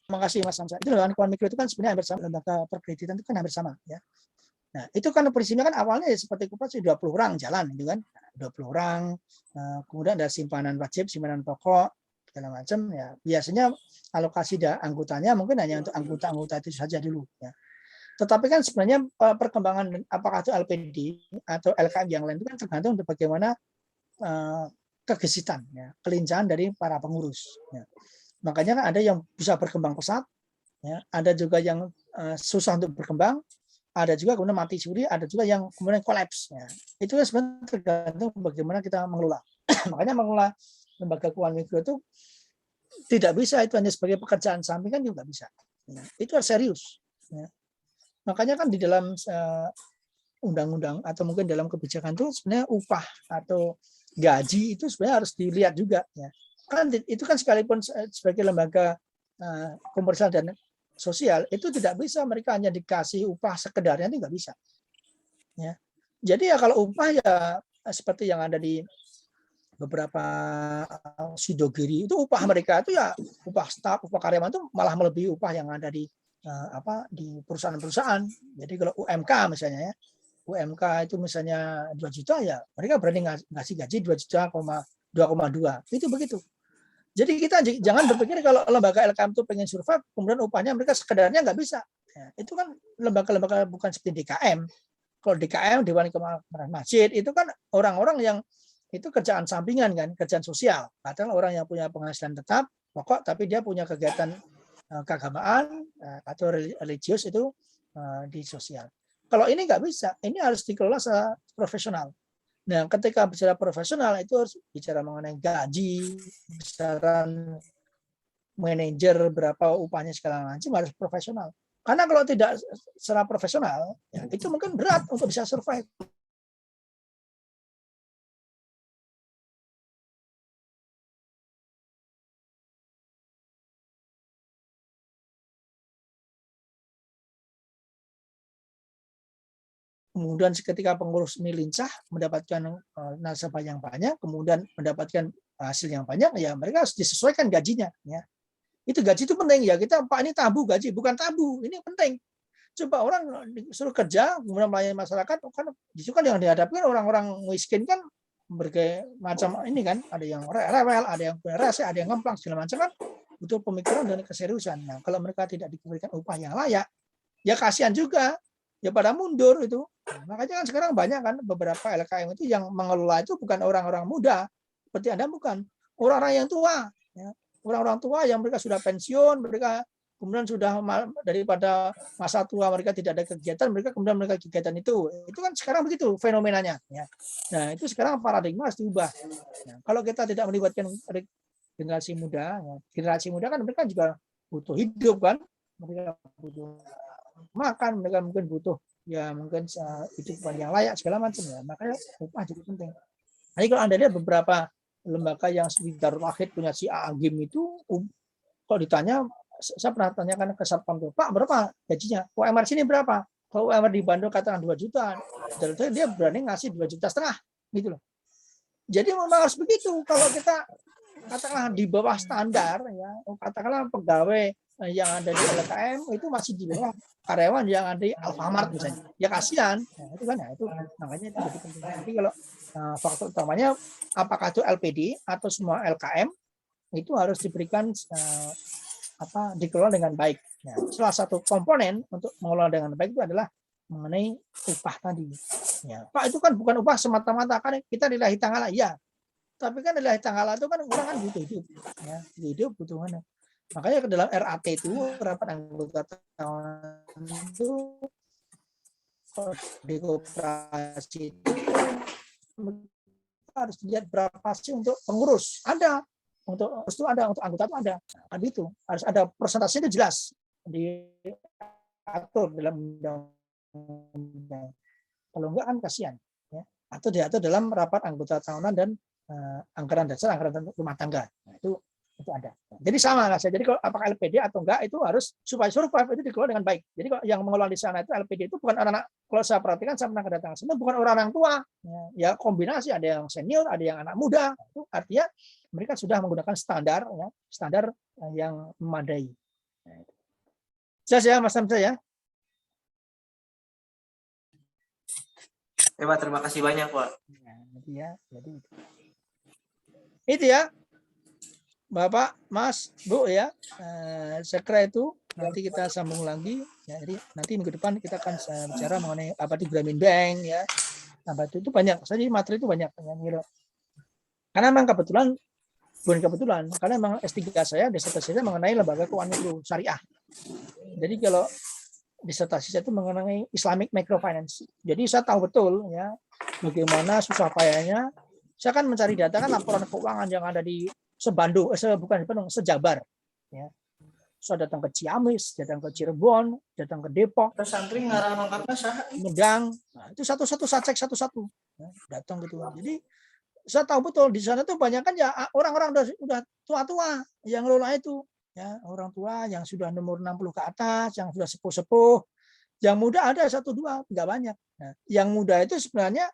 Terima kasih Mas Samsa. Itu lembaga keuangan mikro itu kan sebenarnya hampir sama, lembaga perkreditan itu kan hampir sama ya. Nah, itu kan prinsipnya kan awalnya seperti koperasi 20 orang jalan gitu kan. 20 orang, kemudian ada simpanan wajib, simpanan pokok, segala macam ya. Biasanya alokasi anggotanya mungkin hanya untuk anggota-anggota itu saja dulu ya. Tetapi kan sebenarnya perkembangan apakah itu LPD atau LKM yang lain itu kan tergantung dari bagaimana kegesitan ya, kelincahan dari para pengurus ya. Makanya kan ada yang bisa berkembang pesat, ya, ada juga yang susah untuk berkembang, ada juga kemudian mati suri, ada juga yang kemudian kolaps. Ya. Itu sebenarnya tergantung bagaimana kita mengelola. Makanya mengelola lembaga keuangan mikro itu tidak bisa itu hanya sebagai pekerjaan samping kan juga bisa. Ya. Itu harus serius. Ya. Makanya kan di dalam undang-undang atau mungkin dalam kebijakan itu sebenarnya upah atau gaji itu sebenarnya harus dilihat juga. Ya. Kan itu kan sekalipun sebagai lembaga komersial dan sosial itu tidak bisa mereka hanya dikasih upah sekedarnya, itu nggak bisa. Ya. Jadi ya kalau upah ya seperti yang ada di beberapa sidogiri itu upah mereka itu ya upah staf, upah karyawan itu malah melebihi upah yang ada di di perusahaan-perusahaan. Jadi kalau UMK misalnya ya, UMK itu misalnya 2 juta ya mereka berani ngasih gaji 2,2. Itu begitu. Jadi kita jangan berpikir kalau lembaga LKM itu pengen survive, kemudian upahnya mereka sekedarnya nggak bisa. Ya, itu kan lembaga-lembaga bukan seperti DKM. Kalau DKM, Dewan Keamanan Masjid, itu kan orang-orang yang itu kerjaan sampingan kan, kerjaan sosial. Padahal orang yang punya penghasilan tetap, pokok, tapi dia punya kegiatan keagamaan atau religius itu di sosial. Kalau ini nggak bisa, ini harus dikelola secara profesional. Nah, ketika bicara profesional itu harus bicara mengenai gaji, besaran manajer, berapa upahnya segala macam harus profesional. Karena kalau tidak secara profesional, ya, itu mungkin berat untuk bisa survive. Kemudian ketika pengurus ini lincah mendapatkan nasabah yang banyak, kemudian mendapatkan hasil yang banyak, ya mereka harus disesuaikan gajinya. Ya. Itu gaji itu penting ya. Kita Pak ini tabu gaji, bukan tabu, ini penting. Coba orang disuruh kerja, kemudian melayani masyarakat, kan justru kan yang dihadapkan orang-orang miskin kan berbagai macam ini kan, ada yang rewel, ada yang punya rese, ada yang ngemplang segala macam kan, butuh pemikiran dan keseriusan. Nah, kalau mereka tidak diberikan upah yang layak, ya kasihan juga. Ya pada mundur itu. Makanya kan sekarang banyak kan beberapa LKM itu yang mengelola itu bukan orang-orang muda, seperti Anda bukan. Orang-orang yang tua. Ya. Orang-orang tua yang mereka sudah pensiun, mereka kemudian sudah daripada masa tua mereka tidak ada kegiatan, mereka kemudian mereka kegiatan itu. Itu kan sekarang begitu fenomenanya. Ya. Nah itu sekarang paradigma harus diubah. Nah, kalau kita tidak melibatkan generasi muda, ya, generasi muda kan mereka juga butuh hidup kan, mereka butuh makan, mereka mungkin butuh ya mungkin hidup yang layak segala macam ya, makanya upah juga penting. Jadi kalau Anda lihat beberapa lembaga yang seperti Darul Wahid punya si Agim itu, kalau ditanya, saya pernah tanyakan ke Satpam, Pak berapa gajinya? UMR sini berapa? Kalau UMR di Bandung katakan 2 juta, dia berani ngasih 2,5 juta gitu loh. Jadi memang harus begitu. Kalau kita katakanlah di bawah standar ya, katakanlah pegawai yang ada di LKM itu masih di bawah karyawan yang ada di Alfamart misalnya, ya kasihan. Nah, itu kan ya itu makanya itu jadi penting. Jadi kalau faktor utamanya apakah itu LPD atau semua LKM itu harus diberikan dikelola dengan baik. Ya, salah satu komponen untuk mengelola dengan baik itu adalah mengenai upah tadi. Ya, Pak itu kan bukan upah semata-mata kan kita lillahi ta'ala ya. Tapi kan lillahi ta'ala itu kan orang kan butuh hidup. Ya, hidup butuh mana. Makanya ke dalam RAT itu rapat anggota tahunan itu di koperasi itu harus dilihat berapa sih untuk pengurus ada, untuk itu ada, untuk anggota itu ada. Kan itu harus ada persentase itu jelas diatur dalam undang-undang. Kalau enggak kan kasihan ya. Atau diatur dalam rapat anggota tahunan dan anggaran dasar, anggaran rumah tangga. Nah, itu ada. Jadi sama lah. Jadi kalau apakah LPD atau enggak itu harus supaya survive itu dikelola dengan baik. Jadi kalau yang mengelola di sana itu LPD itu bukan anak-anak. Kalau saya perhatikan saya pernah kedatangan sana bukan orang-orang tua. Ya kombinasi ada yang senior, ada yang anak muda. Itu artinya mereka sudah menggunakan standar ya, standar yang memadai. Jelas ya Mas Hamzah ya. Pak, terima kasih banyak Pak. Ya, jadi itu ya. Bapak, Mas, Bu ya, saya kira itu nanti kita sambung lagi. Ya, jadi nanti minggu depan kita akan bicara mengenai apa itu Grameen Bank ya, apa itu banyak. Jadi materi itu banyak. Ya, karena memang kebetulan, bukan kebetulan, karena memang S3 saya, disertasi saya mengenai lembaga keuangan mikro syariah. Jadi kalau disertasi saya itu mengenai Islamic Microfinance. Jadi saya tahu betul ya bagaimana susah payahnya. Saya kan mencari data kan laporan keuangan yang ada di Sebandung, sejabar. Ya. So datang ke Ciamis, datang ke Cirebon, datang ke Depok. Santri ngarang lengkapnya sah. Medang. Nah, itu satu-satu saya cek satu-satu. Ya, datang gitu. Jadi saya tahu betul di sana tuh banyak kan ya orang-orang udah tua-tua yang ngelola itu. ya, orang tua yang sudah nomor 60 ke atas, yang sudah sepuh-sepuh. Yang muda ada 1-2, nggak banyak. Nah, yang muda itu sebenarnya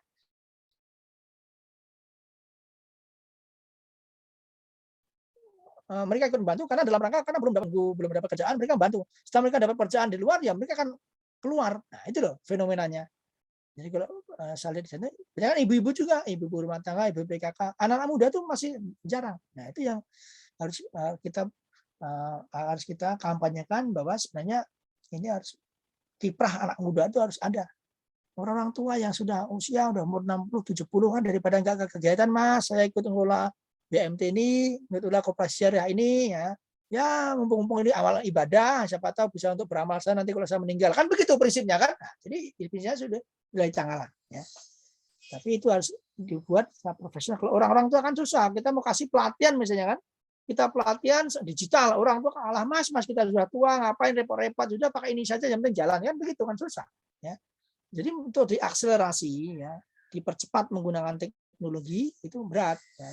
mereka ikut membantu karena dalam rangka karena belum dapat kerjaan, mereka bantu. Setelah mereka dapat pekerjaan di luar, ya mereka akan keluar. Nah, itu loh fenomenanya. Jadi kalau saya lihat di sana, banyak kan ibu-ibu juga, ibu-ibu rumah tangga, ibu PKK, anak-anak muda tuh masih jarang. Nah, itu yang harus kita kampanyekan bahwa sebenarnya ini harus kiprah anak muda itu harus ada. Orang-orang tua yang sudah usia udah umur 60, 70 kan daripada enggak ke kegiatan, Mas, saya ikut ngelola BMT ini, ikut ngelola koperasi syariah ini ya. Ya, mumpung-mumpung ini awal ibadah, siapa tahu bisa untuk beramal saya nanti kalau saya meninggal. Kan begitu prinsipnya kan. Nah, jadi prinsipnya sudah mulai tanggalan ya. Tapi itu harus dibuat secara profesional. Kalau orang-orang tua kan susah. Kita mau kasih pelatihan misalnya kan. Kita pelatihan digital. Orang tua kalah, mas kita sudah tua, ngapain repot-repot, sudah pakai ini saja yang penting jalan kan begitu kan susah ya. Jadi untuk diakselerasi ya, dipercepat menggunakan teknologi itu berat ya.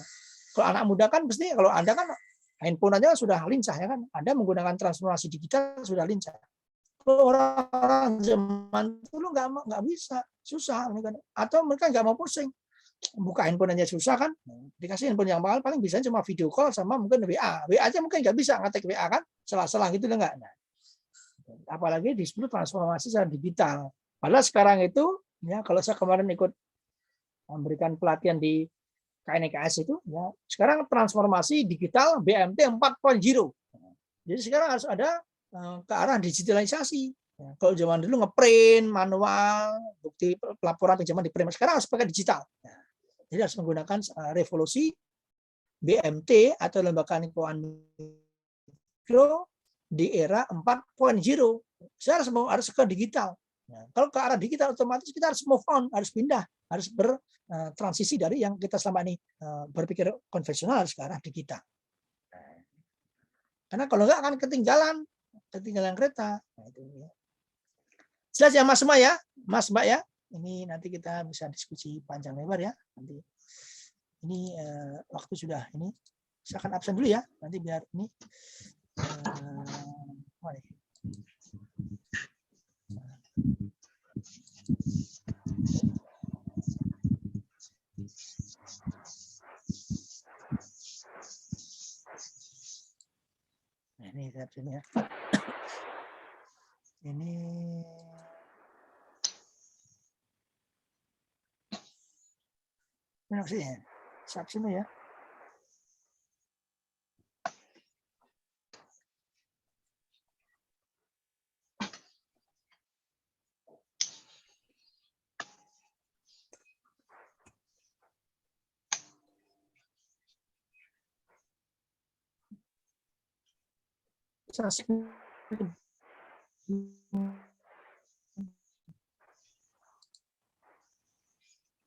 Kalau anak muda kan pasti kalau Anda kan handphone aja sudah lincah ya kan. Anda menggunakan transformasi digital sudah lincah. Kalau orang zaman dulu nggak bisa, susah kan. Atau mereka nggak mau pusing. Buka handphone aja susah kan. Dikasih handphone yang mahal paling bisa cuma video call sama mungkin WA. WA aja mungkin nggak bisa ngetik WA kan. Salah-salah gitu enggak. Nah, apalagi disebut transformasi secara digital. Padahal sekarang itu ya kalau saya kemarin ikut memberikan pelatihan di KNKS itu ya sekarang transformasi digital BMT 4.0. Jadi sekarang harus ada ke arah digitalisasi. Ya, kalau zaman dulu ngeprint manual, bukti pelaporan zaman di print, sekarang harus pakai digital. Ya, jadi harus menggunakan revolusi BMT atau lembaga keuangan mikro di era 4.0. Saya harus ke digital. Nah, kalau ke arah digital otomatis kita harus move on, harus pindah, harus bertransisi dari yang kita selama ini berpikir konvensional harus ke arah digital. Karena kalau enggak akan ketinggalan kereta. Nah, itu ya. Jelas ya Mas semua ya, Mas Mbak ya. Ini nanti kita bisa diskusi panjang lebar ya. Nanti ini waktu sudah ini. Saya akan absen dulu ya. Nanti biar ini. Nah, ini lihat sini ya. Ini maksudnya siap sini ya.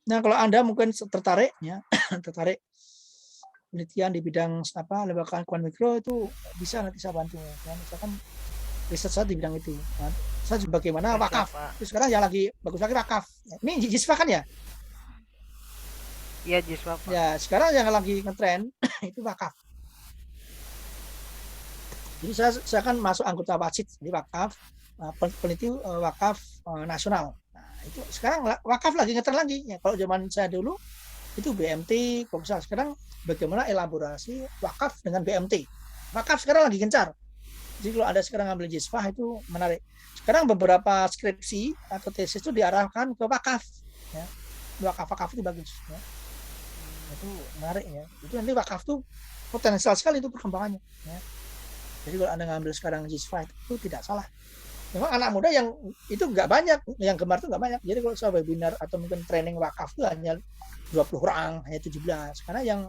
Nah, kalau Anda mungkin tertarik ya, tertarik penelitian di bidang lembaga keuangan mikro itu bisa nanti saya bantu ya. Misalkan riset saya di bidang itu. Nah, saya juga bagaimana wakaf. Itu sekarang yang lagi bagus lagi wakaf. Ini Jiswa kan ya? Iya, Jiswa, Pak. Ya, sekarang yang lagi ngetren itu wakaf. Jadi saya kan masuk anggota wasit di wakaf, peneliti wakaf nasional. Nah, itu sekarang wakaf lagi ngetren lagi. Ya, kalau zaman saya dulu itu BMT, komisar. Sekarang bagaimana elaborasi wakaf dengan BMT. Wakaf sekarang lagi gencar. Jadi kalau Anda sekarang ngambil Jisfah itu menarik. Sekarang beberapa skripsi atau tesis itu diarahkan ke wakaf. Ya. Wakaf itu bagus. Ya. Itu menarik ya. Itu nanti wakaf itu potensial sekali itu perkembangannya. Ya. Jadi kalau Anda ngambil sekarang Jisfah itu tidak salah. Memang anak muda yang itu nggak banyak, yang gemar itu nggak banyak. Jadi kalau saya webinar atau mungkin training wakaf itu hanya 20 orang, hanya 17. Karena yang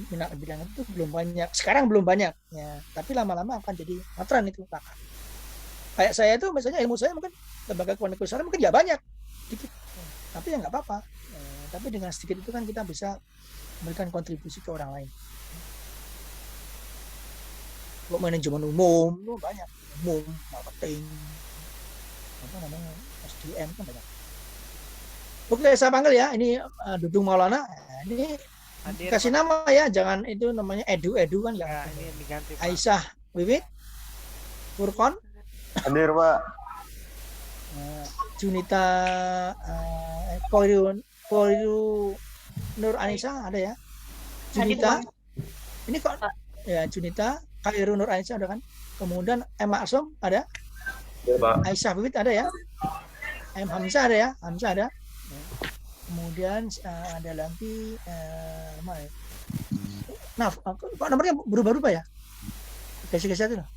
minat bidang itu belum banyak. Sekarang belum banyak, ya. Tapi lama-lama akan jadi ngetren itu wakaf. Kayak saya itu, misalnya ilmu saya mungkin lembaga keuangan mikro mungkin nggak banyak, dikit. Tapi ya nggak apa-apa. Tapi dengan sedikit itu kan kita bisa memberikan kontribusi ke orang lain. Kalau manajemen umum itu banyak, umum, marketing, SDM kan banyak. Oke, saya panggil ya. Ini Dudung Maulana. Ini Hadir, Kasih Pak. nama ya, jangan itu namanya Edu kan Ya, ya. ini diganti, Pak. Aisyah, Wiwit, Furkon, Hadir, Pak. Junita, Koiru Nur Anissa ada ya. Junita, ini kok ya Junita, Kairu Nur Anissa ada kan. Kemudian M Maksum ada, Ya, Pak. Aisyah Wiwit ada ya. M Hamzah ada ya, Hamzah ada. Kemudian ada lagi mana ya? Nah, kok nomornya berubah-ubah ya? Geser-geser itu loh.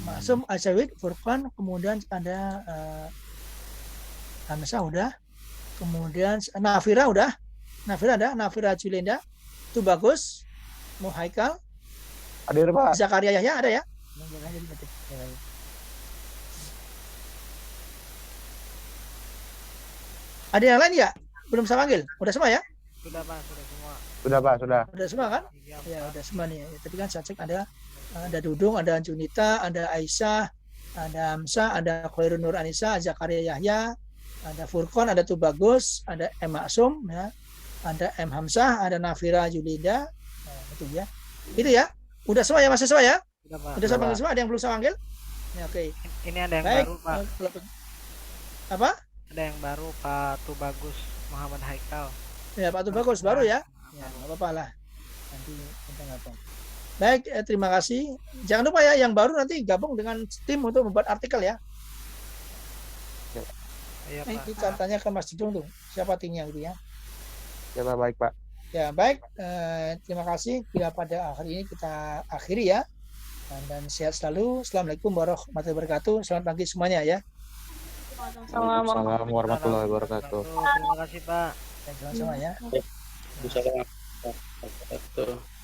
Maksum, Aisyah, Furqan, kemudian ada Hamzah udah, kemudian Nafira udah, Nafira ada, Nafira Julinda, itu bagus, Muhaikal, Hadir, Pak. Zakaria Yahya ada ya? Ada yang lain ya? Belum saya panggil? Udah semua ya? Sudah, Pak, sudah semua. Sudah, Pak, sudah. Udah semua kan? Iya, Ya, Pak. udah semua nih. Tadi kan saya cek ada Dudung, ada Junita, ada Aisyah, ada Hamzah, ada Khairun Nur Anissa, Zakaria Yahya, ada Furqan, ada Tubagus, ada M Maksum, ya, ada M Hamzah, ada Nafira Julinda, nah, itu ya. Itu ya. Udah semua ya, masih semua ya? Sudah, Pak. Udah saya Pak. panggil semua, ada yang belum saya panggil? Ya, oke. Ini ada yang Baik. baru, Pak. Apa? Ada yang baru, Pak Tubagus Muhammad Haikal. Ya, Pak Tubagus baru ya? Ya, nggak apa-apa lah. Nanti kita ngapa. Baik, terima kasih. Jangan lupa ya, yang baru nanti gabung dengan tim untuk membuat artikel ya. Iya, Ini Pak. kita tanya ke Mas Dudung tuh, siapa timnya gitu ya. Ya, Pak, baik, Pak. Ya, baik. Terima kasih. Bila pada akhir ini kita akhiri ya. Dan sehat selalu. Assalamualaikum warahmatullahi wabarakatuh. Selamat pagi semuanya ya. Waalaikumsalam warahmatullahi wabarakatuh. Terima kasih, Pak. Sama-sama ya. Assalamualaikum warahmatullahi wabarakatuh.